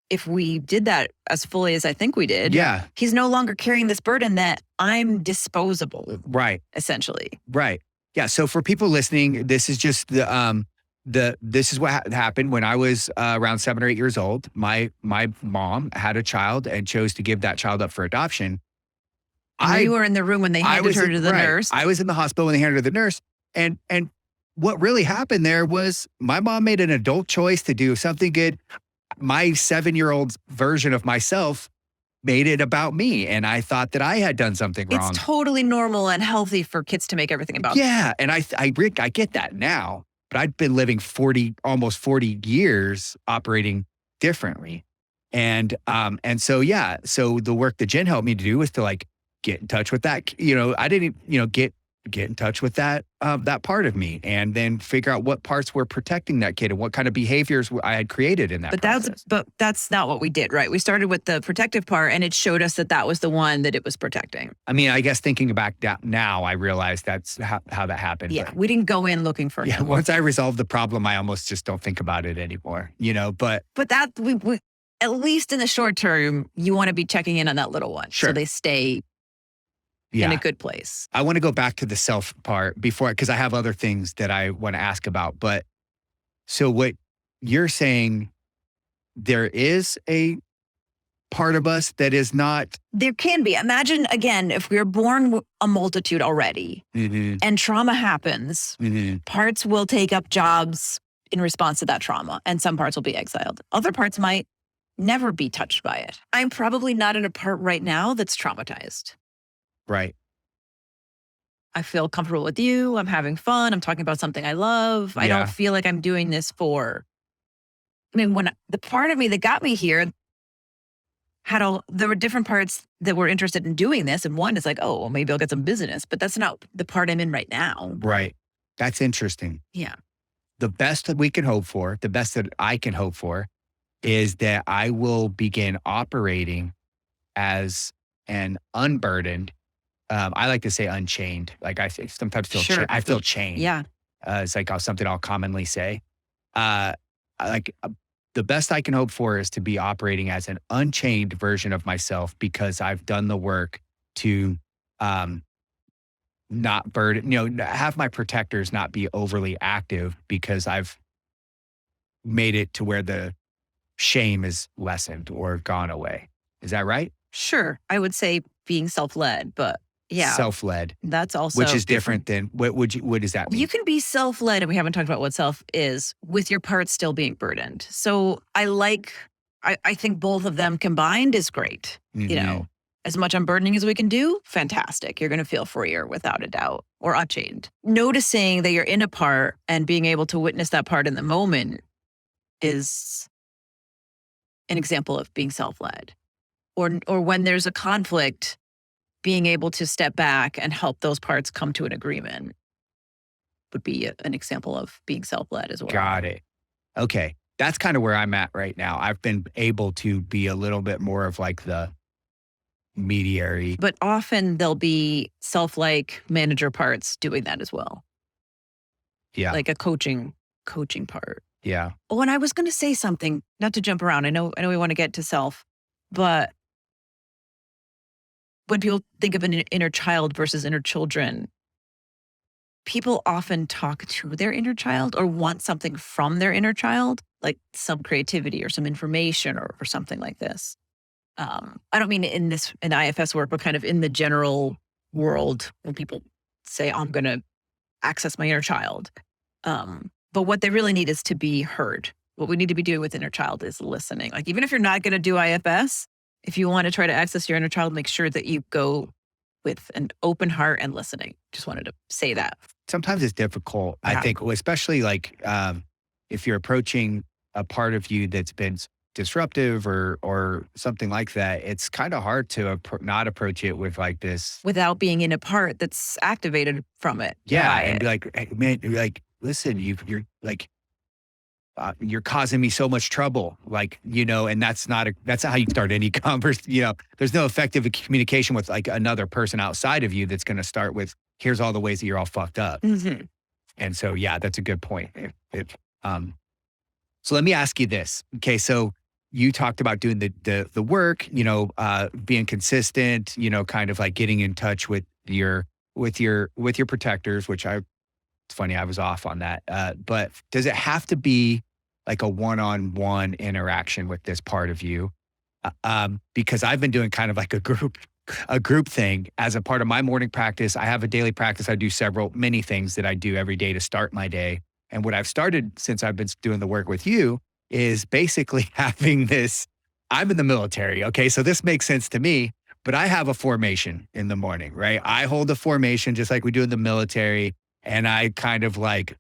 if we did that as fully as I think we did. Yeah. He's no longer carrying this burden that I'm disposable. Right. Essentially. Right. Yeah. So for people listening, this is just this is what happened when I was around 7 or 8 years old. My mom had a child and chose to give that child up for adoption. You were in the room when they handed her to the nurse. I was in the hospital when they handed her to the nurse. And what really happened there was my mom made an adult choice to do something good. My 7-year-old version of myself made it about me. And I thought that I had done something wrong. It's totally normal and healthy for kids to make everything about them. Yeah. And I get that now. But I'd been living almost 40 years operating differently. And so, yeah. So the work that Jen helped me to do was to like get in touch with that. I didn't, get in touch with that part of me and then figure out what parts were protecting that kid and what kind of behaviors I had created in that process. But that's not what we did, right? We started with the protective part and it showed us that was the one that it was protecting. I mean, I guess thinking back now, I realized that's how that happened. Yeah, we didn't go in looking for him. Once I resolved the problem, I almost just don't think about it anymore, but that we at least in the short term, you want to be checking in on that little one. Sure. So they stay in a good place. I want to go back to the self part before, because I have other things that I want to ask about. But so what you're saying, there is a part of us that is not. There can be. Imagine, again, if we're born a multitude already and trauma happens, parts will take up jobs in response to that trauma, and some parts will be exiled. Other parts might never be touched by it. I'm probably not in a part right now that's traumatized. Right. I feel comfortable with you. I'm having fun. I'm talking about something I love. I don't feel like I'm doing this for, when the part of me that got me here there were different parts that were interested in doing this. And one is like, oh, well, maybe I'll get some business, but that's not the part I'm in right now. Right. That's interesting. Yeah. The best that we can hope for, the best that I can hope for, is that I will begin operating as an unburdened, I like to say unchained. Like I sometimes feel, I feel chained. Yeah. It's like something I'll commonly say. The best I can hope for is to be operating as an unchained version of myself, because I've done the work to not burden, have my protectors not be overly active, because I've made it to where the shame is lessened or gone away. Is that right? Sure. I would say being self-led, but yeah. Self-led. That's also. Which is different than, what does that mean? You can be self-led, and we haven't talked about what self is, with your parts still being burdened. So I think both of them combined is great. As much unburdening as we can do, fantastic. You're going to feel freer without a doubt, or unchained. Noticing that you're in a part and being able to witness that part in the moment is an example of being self-led. Or when there's a conflict, being able to step back and help those parts come to an agreement would be an example of being self-led as well. Got it. Okay. That's kind of where I'm at right now. I've been able to be a little bit more of like the mediary. But often there'll be self-like manager parts doing that as well. Yeah. Like a coaching part. Yeah. Oh, and I was going to say something, not to jump around. I know we want to get to self, but when people think of an inner child versus inner children, people often talk to their inner child or want something from their inner child, like some creativity or some information or something like this. I don't mean in IFS work, but kind of in the general world when people say, I'm going to access my inner child. But what they really need is to be heard. What we need to be doing with inner child is listening. Like, even if you're not going to do IFS, if you want to try to access your inner child, make sure that you go with an open heart and listening. Just wanted to say that. Sometimes it's difficult, I think, especially like if you're approaching a part of you that's been disruptive or something like that, it's kind of hard to not approach it with like this. Without being in a part that's activated from it. Yeah. And be like, hey, man, like, listen, you're like, you're causing me so much trouble, and that's not how you start any conversation. There's no effective communication with like another person outside of you that's going to start with, here's all the ways that you're all fucked up. Mm-hmm. And so, yeah, that's a good point. So let me ask you this. Okay. So you talked about doing the work, being consistent, kind of like getting in touch with your protectors, which it's funny, I was off on that. But does it have to be like a one-on-one interaction with this part of you? Because I've been doing kind of like a group thing as a part of my morning practice. I have a daily practice. I do many things that I do every day to start my day. And what I've started since I've been doing the work with you is basically having this. I'm in the military. Okay. So this makes sense to me, but I have a formation in the morning, right? I hold a formation just like we do in the military. And I kind of like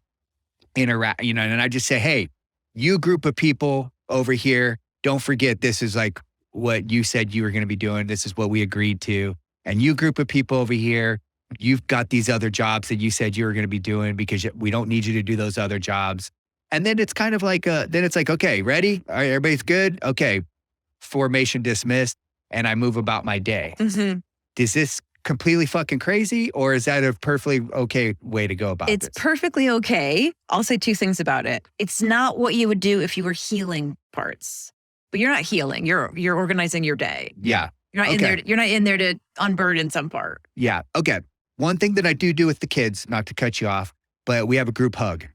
interact, and I just say, hey, you group of people over here, don't forget, this is like what you said you were going to be doing. This is what we agreed to. And you group of people over here, you've got these other jobs that you said you were going to be doing because we don't need you to do those other jobs. And then it's kind of like, then it's like, okay, ready? All right, everybody's good? Okay, formation dismissed. And I move about my day. Mm-hmm. Does this completely fucking crazy, or is that a perfectly okay way to go about it? It's perfectly okay. I'll say two things about it. It's not what you would do if you were healing parts, but you're not healing. You're organizing your day. Yeah. You're not in there. You're not in there to unburden some part. Yeah. Okay. One thing that I do with the kids, not to cut you off, but we have a group hug,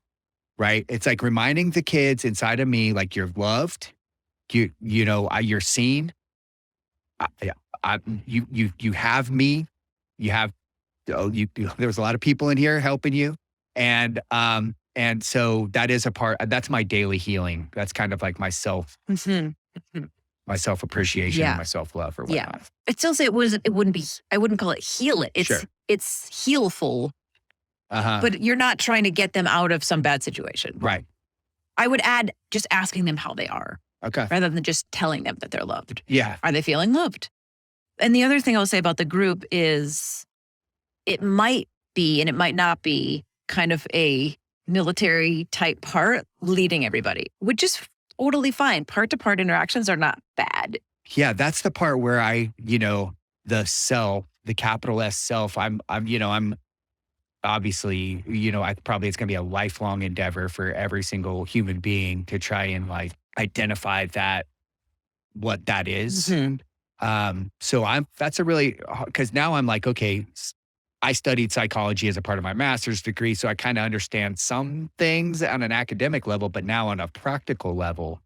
right? It's like reminding the kids inside of me, like you're loved, you're seen. You have me. You have. There was a lot of people in here helping you, and so that is a part. That's my daily healing. That's kind of like my self. My self-appreciation and my self-love or whatnot. Yeah. I'd still say it wouldn't be, I wouldn't call it heal it. It's healful, but you're not trying to get them out of some bad situation. Right. I would add just asking them how they are. Okay. Rather than just telling them that they're loved. Yeah. Are they feeling loved? And the other thing I'll say about the group is it might be, and it might not be, kind of a military type part leading everybody, which is totally fine. Part-to-part interactions are not bad. Yeah, that's the part where the self, the capital S self, I'm obviously, it's going to be a lifelong endeavor for every single human being to try and like identify what that is. So that's a really, because now I'm like, okay, I studied psychology as a part of my master's degree. So I kind of understand some things on an academic level, but now on a practical level,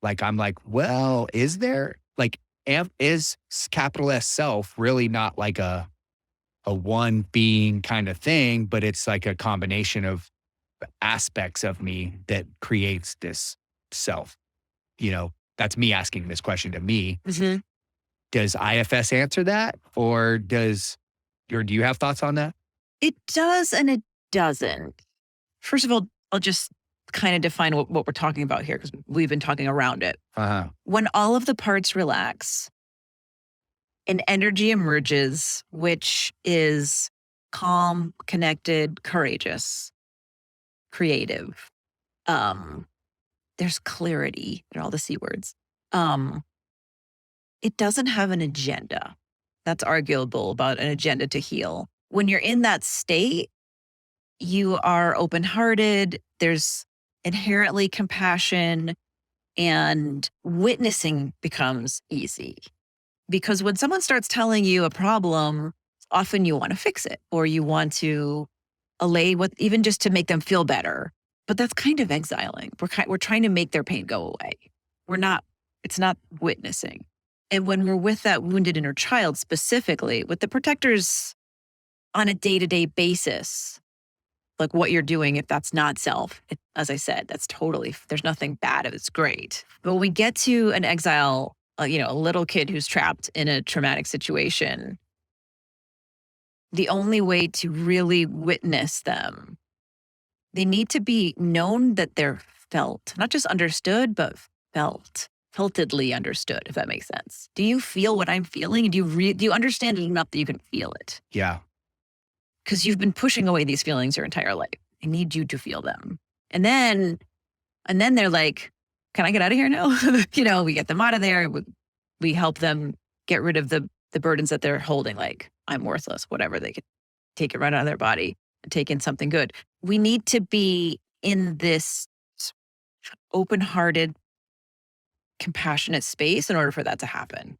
like, I'm like, well, is capital S self really not like a one being kind of thing, but it's like a combination of aspects of me that creates this self? That's me asking this question to me. Does IFS answer that, or do you have thoughts on that? It does and it doesn't. First of all, I'll just kind of define what we're talking about here because we've been talking around it. When all of the parts relax, an energy emerges, which is calm, connected, courageous, creative. There's clarity. They're all the C words. It doesn't have an agenda. That's arguable about an agenda to heal. When you're in that state, you are open-hearted. There's inherently compassion, and witnessing becomes easy. Because when someone starts telling you a problem, often you want to fix it or you want to allay even just to make them feel better. But that's kind of exiling. We're trying to make their pain go away. It's not witnessing. And when we're with that wounded inner child, specifically with the protectors on a day-to-day basis, like what you're doing, if that's not self, as I said, that's totally, there's nothing bad. It's great. But when we get to an exile, a little kid who's trapped in a traumatic situation, the only way to really witness them, they need to be known that they're felt, not just understood, but feltedly understood, if that makes sense. Do you feel what I'm feeling? Do you understand it enough that you can feel it? Yeah. Because you've been pushing away these feelings your entire life. I need you to feel them. And then they're like, can I get out of here now? We get them out of there. We help them get rid of the burdens that they're holding, like I'm worthless, whatever. They could take it right out of their body and take in something good. We need to be in this open-hearted, compassionate space in order for that to happen.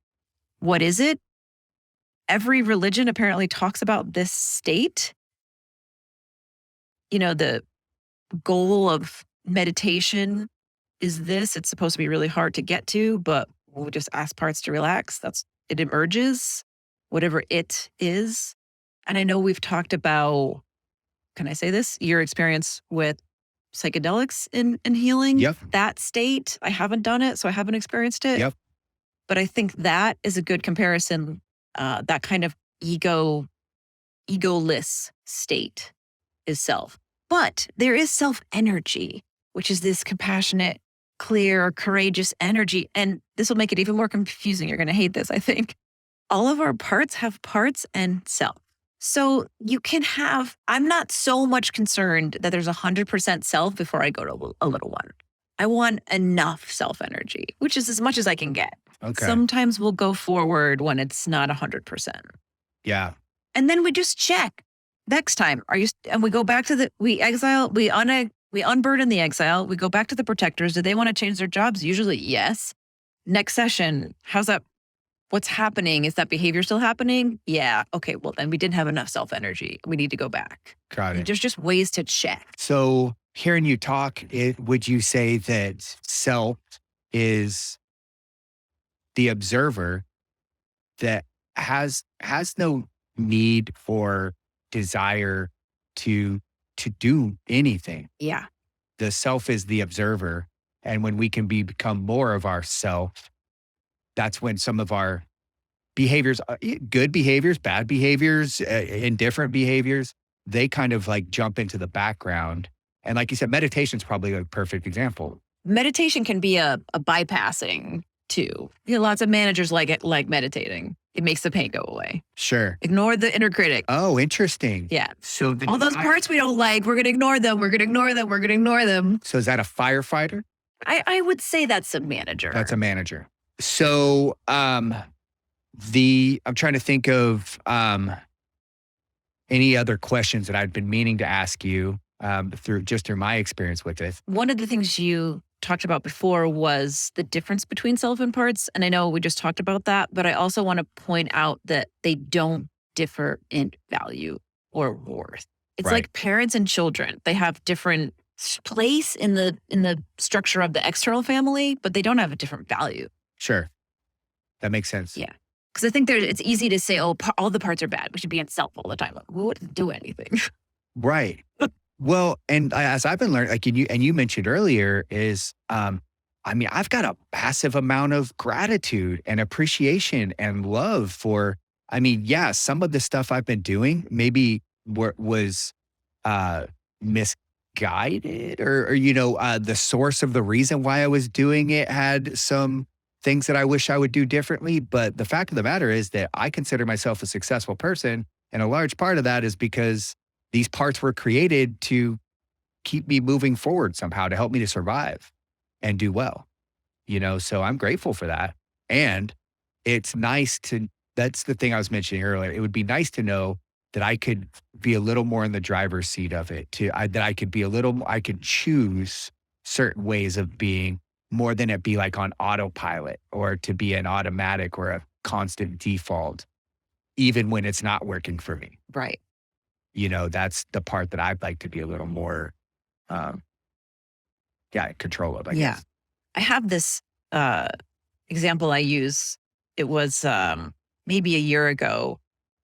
What is it? Every religion apparently talks about this state. The goal of meditation is this. It's supposed to be really hard to get to, but we'll just ask parts to relax. It emerges, whatever it is. And I know we've talked about, can I say this? Your experience with psychedelics in healing. Yep. That state. I haven't done it, so I haven't experienced it. Yep. But I think that is a good comparison. That kind of egoless state is self. But there is self energy, which is this compassionate, clear, courageous energy. And this will make it even more confusing. You're going to hate this, I think. All of our parts have parts and self. So you can have, I'm not so much concerned that there's 100% self before I go to a little one. I want enough self energy, which is as much as I can get. Okay. Sometimes we'll go forward when it's not 100%. Yeah. And then we just check next time. And we go back to we unburden the exile. We go back to the protectors. Do they want to change their jobs? Usually, yes. Next session, how's that what's happening? Is that behavior still happening? Yeah. Okay. Well, then we didn't have enough self energy. We need to go back. Got it. There's just ways to check. So hearing you talk, would you say that self is the observer that has no need or desire to do anything? Yeah. The self is the observer. And when we can become more of ourself, that's when some of our behaviors, good behaviors, bad behaviors, indifferent behaviors, they kind of like jump into the background. And like you said, meditation's probably a perfect example. Meditation can be a bypassing too. Lots of managers like meditating. It makes the pain go away. Sure. Ignore the inner critic. Oh, interesting. Yeah. So all those parts we don't like, we're going to ignore them. We're going to ignore them. We're going to ignore them. So is that a firefighter? I would say that's a manager. That's a manager. So I'm trying to think of any other questions that I've been meaning to ask you through my experience with it. One of the things you talked about before was the difference between self and parts. And I know we just talked about that, but I also want to point out that they don't differ in value or worth. It's Right. like parents and children. They have different place in the structure of the external family, but they don't have a different value. Sure. That makes sense. Yeah. Because I think it's easy to say, oh, all the parts are bad. We should be in self all the time. Like, we wouldn't do anything. Right. Well, and as I've been learning, like you mentioned earlier, is I've got a massive amount of gratitude and appreciation and love for. Some of the stuff I've been doing maybe was misguided, or the source of the reason why I was doing it had some things that I wish I would do differently. But the fact of the matter is that I consider myself a successful person, and a large part of that is because these parts were created to keep me moving forward somehow, to help me to survive and do well, so I'm grateful for that. And it's nice that's the thing I was mentioning earlier. It would be nice to know that I could be a little more in the driver's seat of it, that I could choose certain ways of being more than it be like on autopilot, or to be an automatic or a constant default, even when it's not working for me. Right. That's the part that I'd like to be a little more, in control of, I guess. I have this example I use. It was maybe a year ago.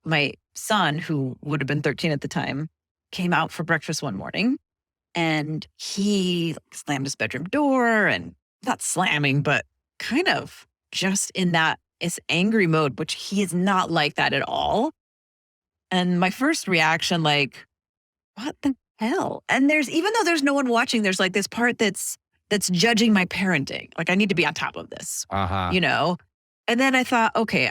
My son, who would have been 13 at the time, came out for breakfast one morning, and he slammed his bedroom door, and not slamming, but kind of just in that angry mode, which he is not like that at all. And my first reaction, like, what the hell? And even though there's no one watching, there's like this part that's judging my parenting. Like, I need to be on top of this, And then I thought, okay,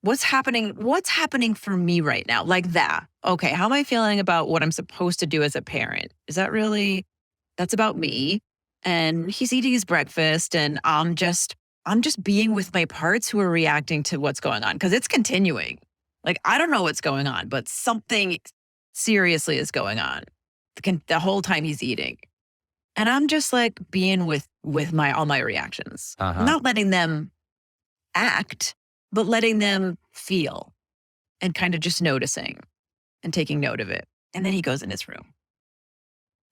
what's happening for me right now? Like that. Okay, how am I feeling about what I'm supposed to do as a parent? Is that really, that's about me? And he's eating his breakfast, and I'm just being with my parts who are reacting to what's going on, because it's continuing. Like, I don't know what's going on, but something seriously is going on the whole time he's eating. And I'm just like being with all my reactions, not letting them act, but letting them feel, and kind of just noticing and taking note of it. And then he goes in his room,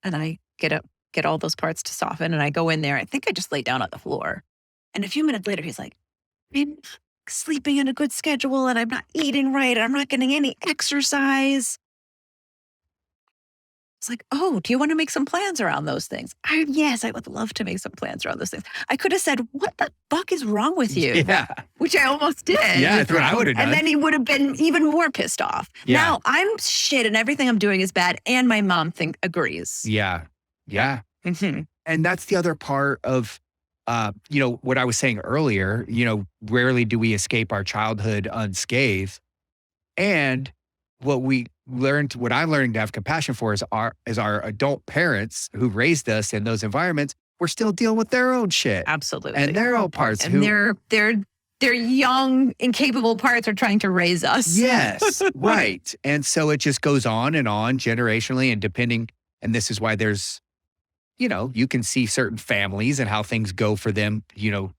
and I get all those parts to soften. And I go in there. I think I just laid down on the floor. And a few minutes later, he's like, I'm sleeping in a good schedule, and I'm not eating right, and I'm not getting any exercise. It's like, oh, do you want to make some plans around those things? Yes, I would love to make some plans around those things. I could have said, what the fuck is wrong with you? Yeah. Which I almost did. Yeah, that's what I would have done. And then he would have been even more pissed off. Yeah. Now I'm shit, and everything I'm doing is bad, and my mom agrees. Yeah. Yeah. Mm-hmm. And that's the other part of, what I was saying earlier, rarely do we escape our childhood unscathed. And what I'm learning to have compassion for is our adult parents who raised us in those environments. We're still dealing with their own shit. Absolutely. And their own parts. And their young, incapable parts are trying to raise us. Yes. Right. And so it just goes on and on generationally, and this is why there's, you can see certain families and how things go for them,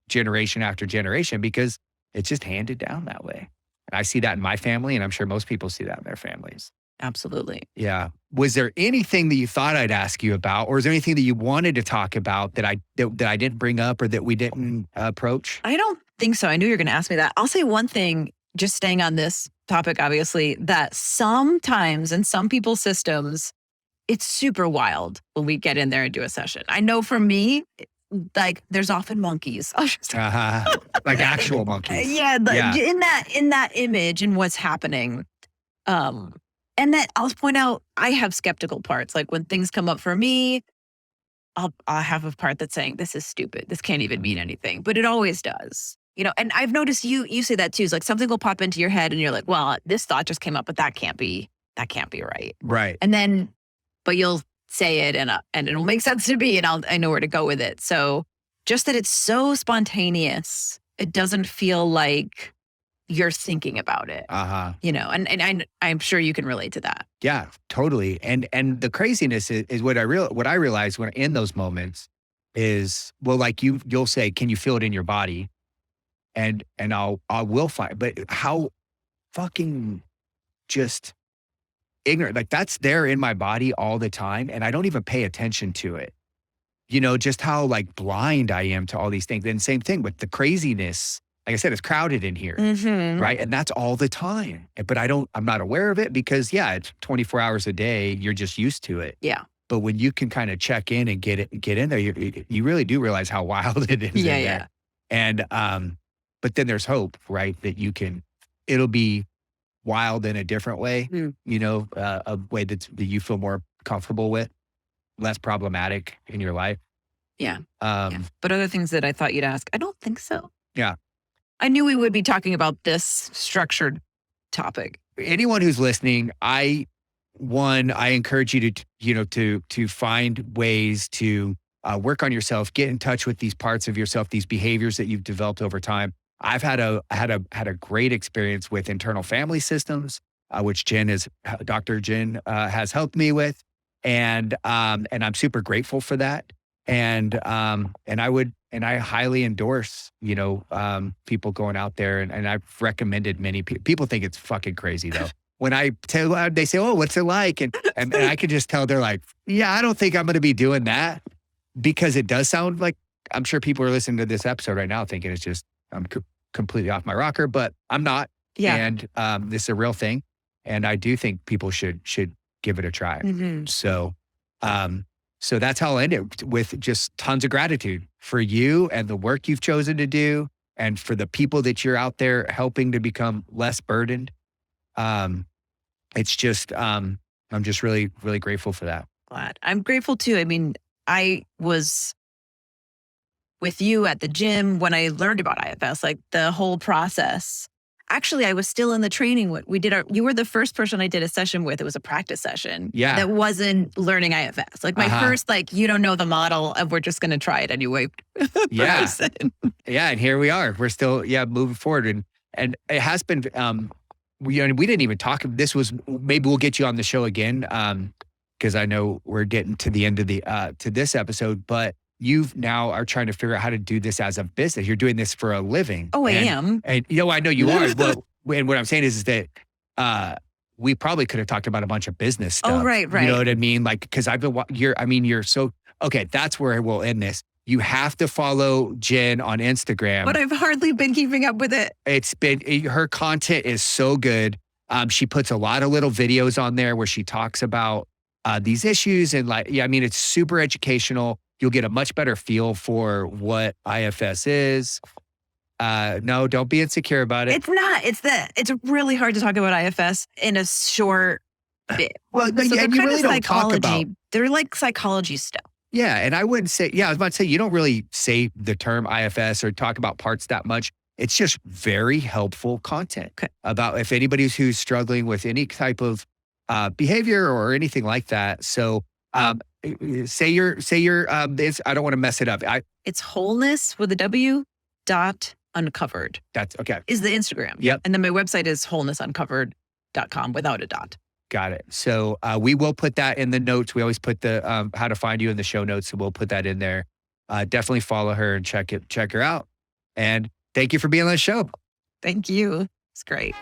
generation after generation, because it's just handed down that way. And I see that in my family, and I'm sure most people see that in their families. Absolutely. Yeah. Was there anything that you thought I'd ask you about, or is there anything that you wanted to talk about that I didn't bring up or that we didn't approach? I don't think so. I knew you were going to ask me that. I'll say one thing, just staying on this topic, obviously, that sometimes in some people's systems, it's super wild when we get in there and do a session. I know for me, like there's often monkeys. Like actual monkeys. Yeah, in that image and what's happening. And that I'll point out, I have skeptical parts. Like when things come up for me, I'll have a part that's saying, this is stupid. This can't even mean anything, but it always does. And I've noticed you say that too. It's like something will pop into your head and you're like, well, this thought just came up, but that can't be right. Right. And then, but you'll say it and it'll make sense to me and I know where to go with it. So just that it's so spontaneous, it doesn't feel like you're thinking about it, and I'm sure you can relate to that. Yeah, totally. And the craziness is what I realize when in those moments is, well, like you'll say, can you feel it in your body? And I will find, but how fucking just ignorant, like that's there in my body all the time. And I don't even pay attention to it, just how like blind I am to all these things. And same thing with the craziness. Like I said, it's crowded in here, right? And that's all the time. But I'm not aware of it because it's 24 hours a day. You're just used to it. Yeah. But when you can kind of check in and get in there, you really do realize how wild it is. Yeah, in yeah. There. And, but then there's hope, right? That it'll be wild in a different way, a way that you feel more comfortable with, less problematic in your life. Yeah. But other things that I thought you'd ask, I don't think so. Yeah. I knew we would be talking about this structured topic. Anyone who's listening, I encourage you to find ways to work on yourself, get in touch with these parts of yourself, these behaviors that you've developed over time. I've had a great experience with internal family systems, which Dr. Jen has helped me with, and I'm super grateful for that. And I highly endorse, people going out there and I've recommended many people think it's fucking crazy though. When I tell, they say, oh, what's it like? And I can just tell they're like, yeah, I don't think I'm going to be doing that because it does sound like, I'm sure people are listening to this episode right now thinking it's just, I'm completely off my rocker, but I'm not. Yeah. And this is a real thing. And I do think people should give it a try. Mm-hmm. So that's how I'll end it, with just tons of gratitude for you and the work you've chosen to do and for the people that you're out there helping to become less burdened. It's just, I'm just really, really grateful for that. Glad. I'm grateful too. I mean, I was with you at the gym when I learned about IFS, like the whole process. Actually, I was still in the training. You were the first person I did a session with. It was a practice session. Yeah. That wasn't learning IFS. Like my first, you don't know the model of we're just going to try it anyway. Yeah. Yeah. And here we are. We're still, moving forward. And it has been, we didn't even talk. Maybe we'll get you on the show again. Cause I know we're getting to the end of to this episode, but you now are trying to figure out how to do this as a business. You're doing this for a living. Oh, I am. And I know you are. And what I'm saying is that we probably could have talked about a bunch of business stuff. Oh, right. You know what I mean? Like, because you're so, okay, that's where we'll end this. You have to follow Jen on Instagram. But I've hardly been keeping up with it. Her content is so good. She puts a lot of little videos on there where she talks about these issues and it's super educational. You'll get a much better feel for what IFS is. No, don't be insecure about it. It's not. It's really hard to talk about IFS in a short bit. Well, so you really don't talk about. They're like psychology stuff. Yeah, and I wouldn't say. Yeah, I was about to say you don't really say the term IFS or talk about parts that much. It's just very helpful content about if anybody who's struggling with any type of behavior or anything like that. So. Say your I don't want to mess it up. It's wholeness with a W .uncovered. That's okay. Is the Instagram. Yep. And then my website is wholenessuncovered.com without a dot. Got it. So we will put that in the notes. We always put the how to find you in the show notes. So we'll put that in there. Definitely follow her and check her out. And thank you for being on the show. Thank you. It's great.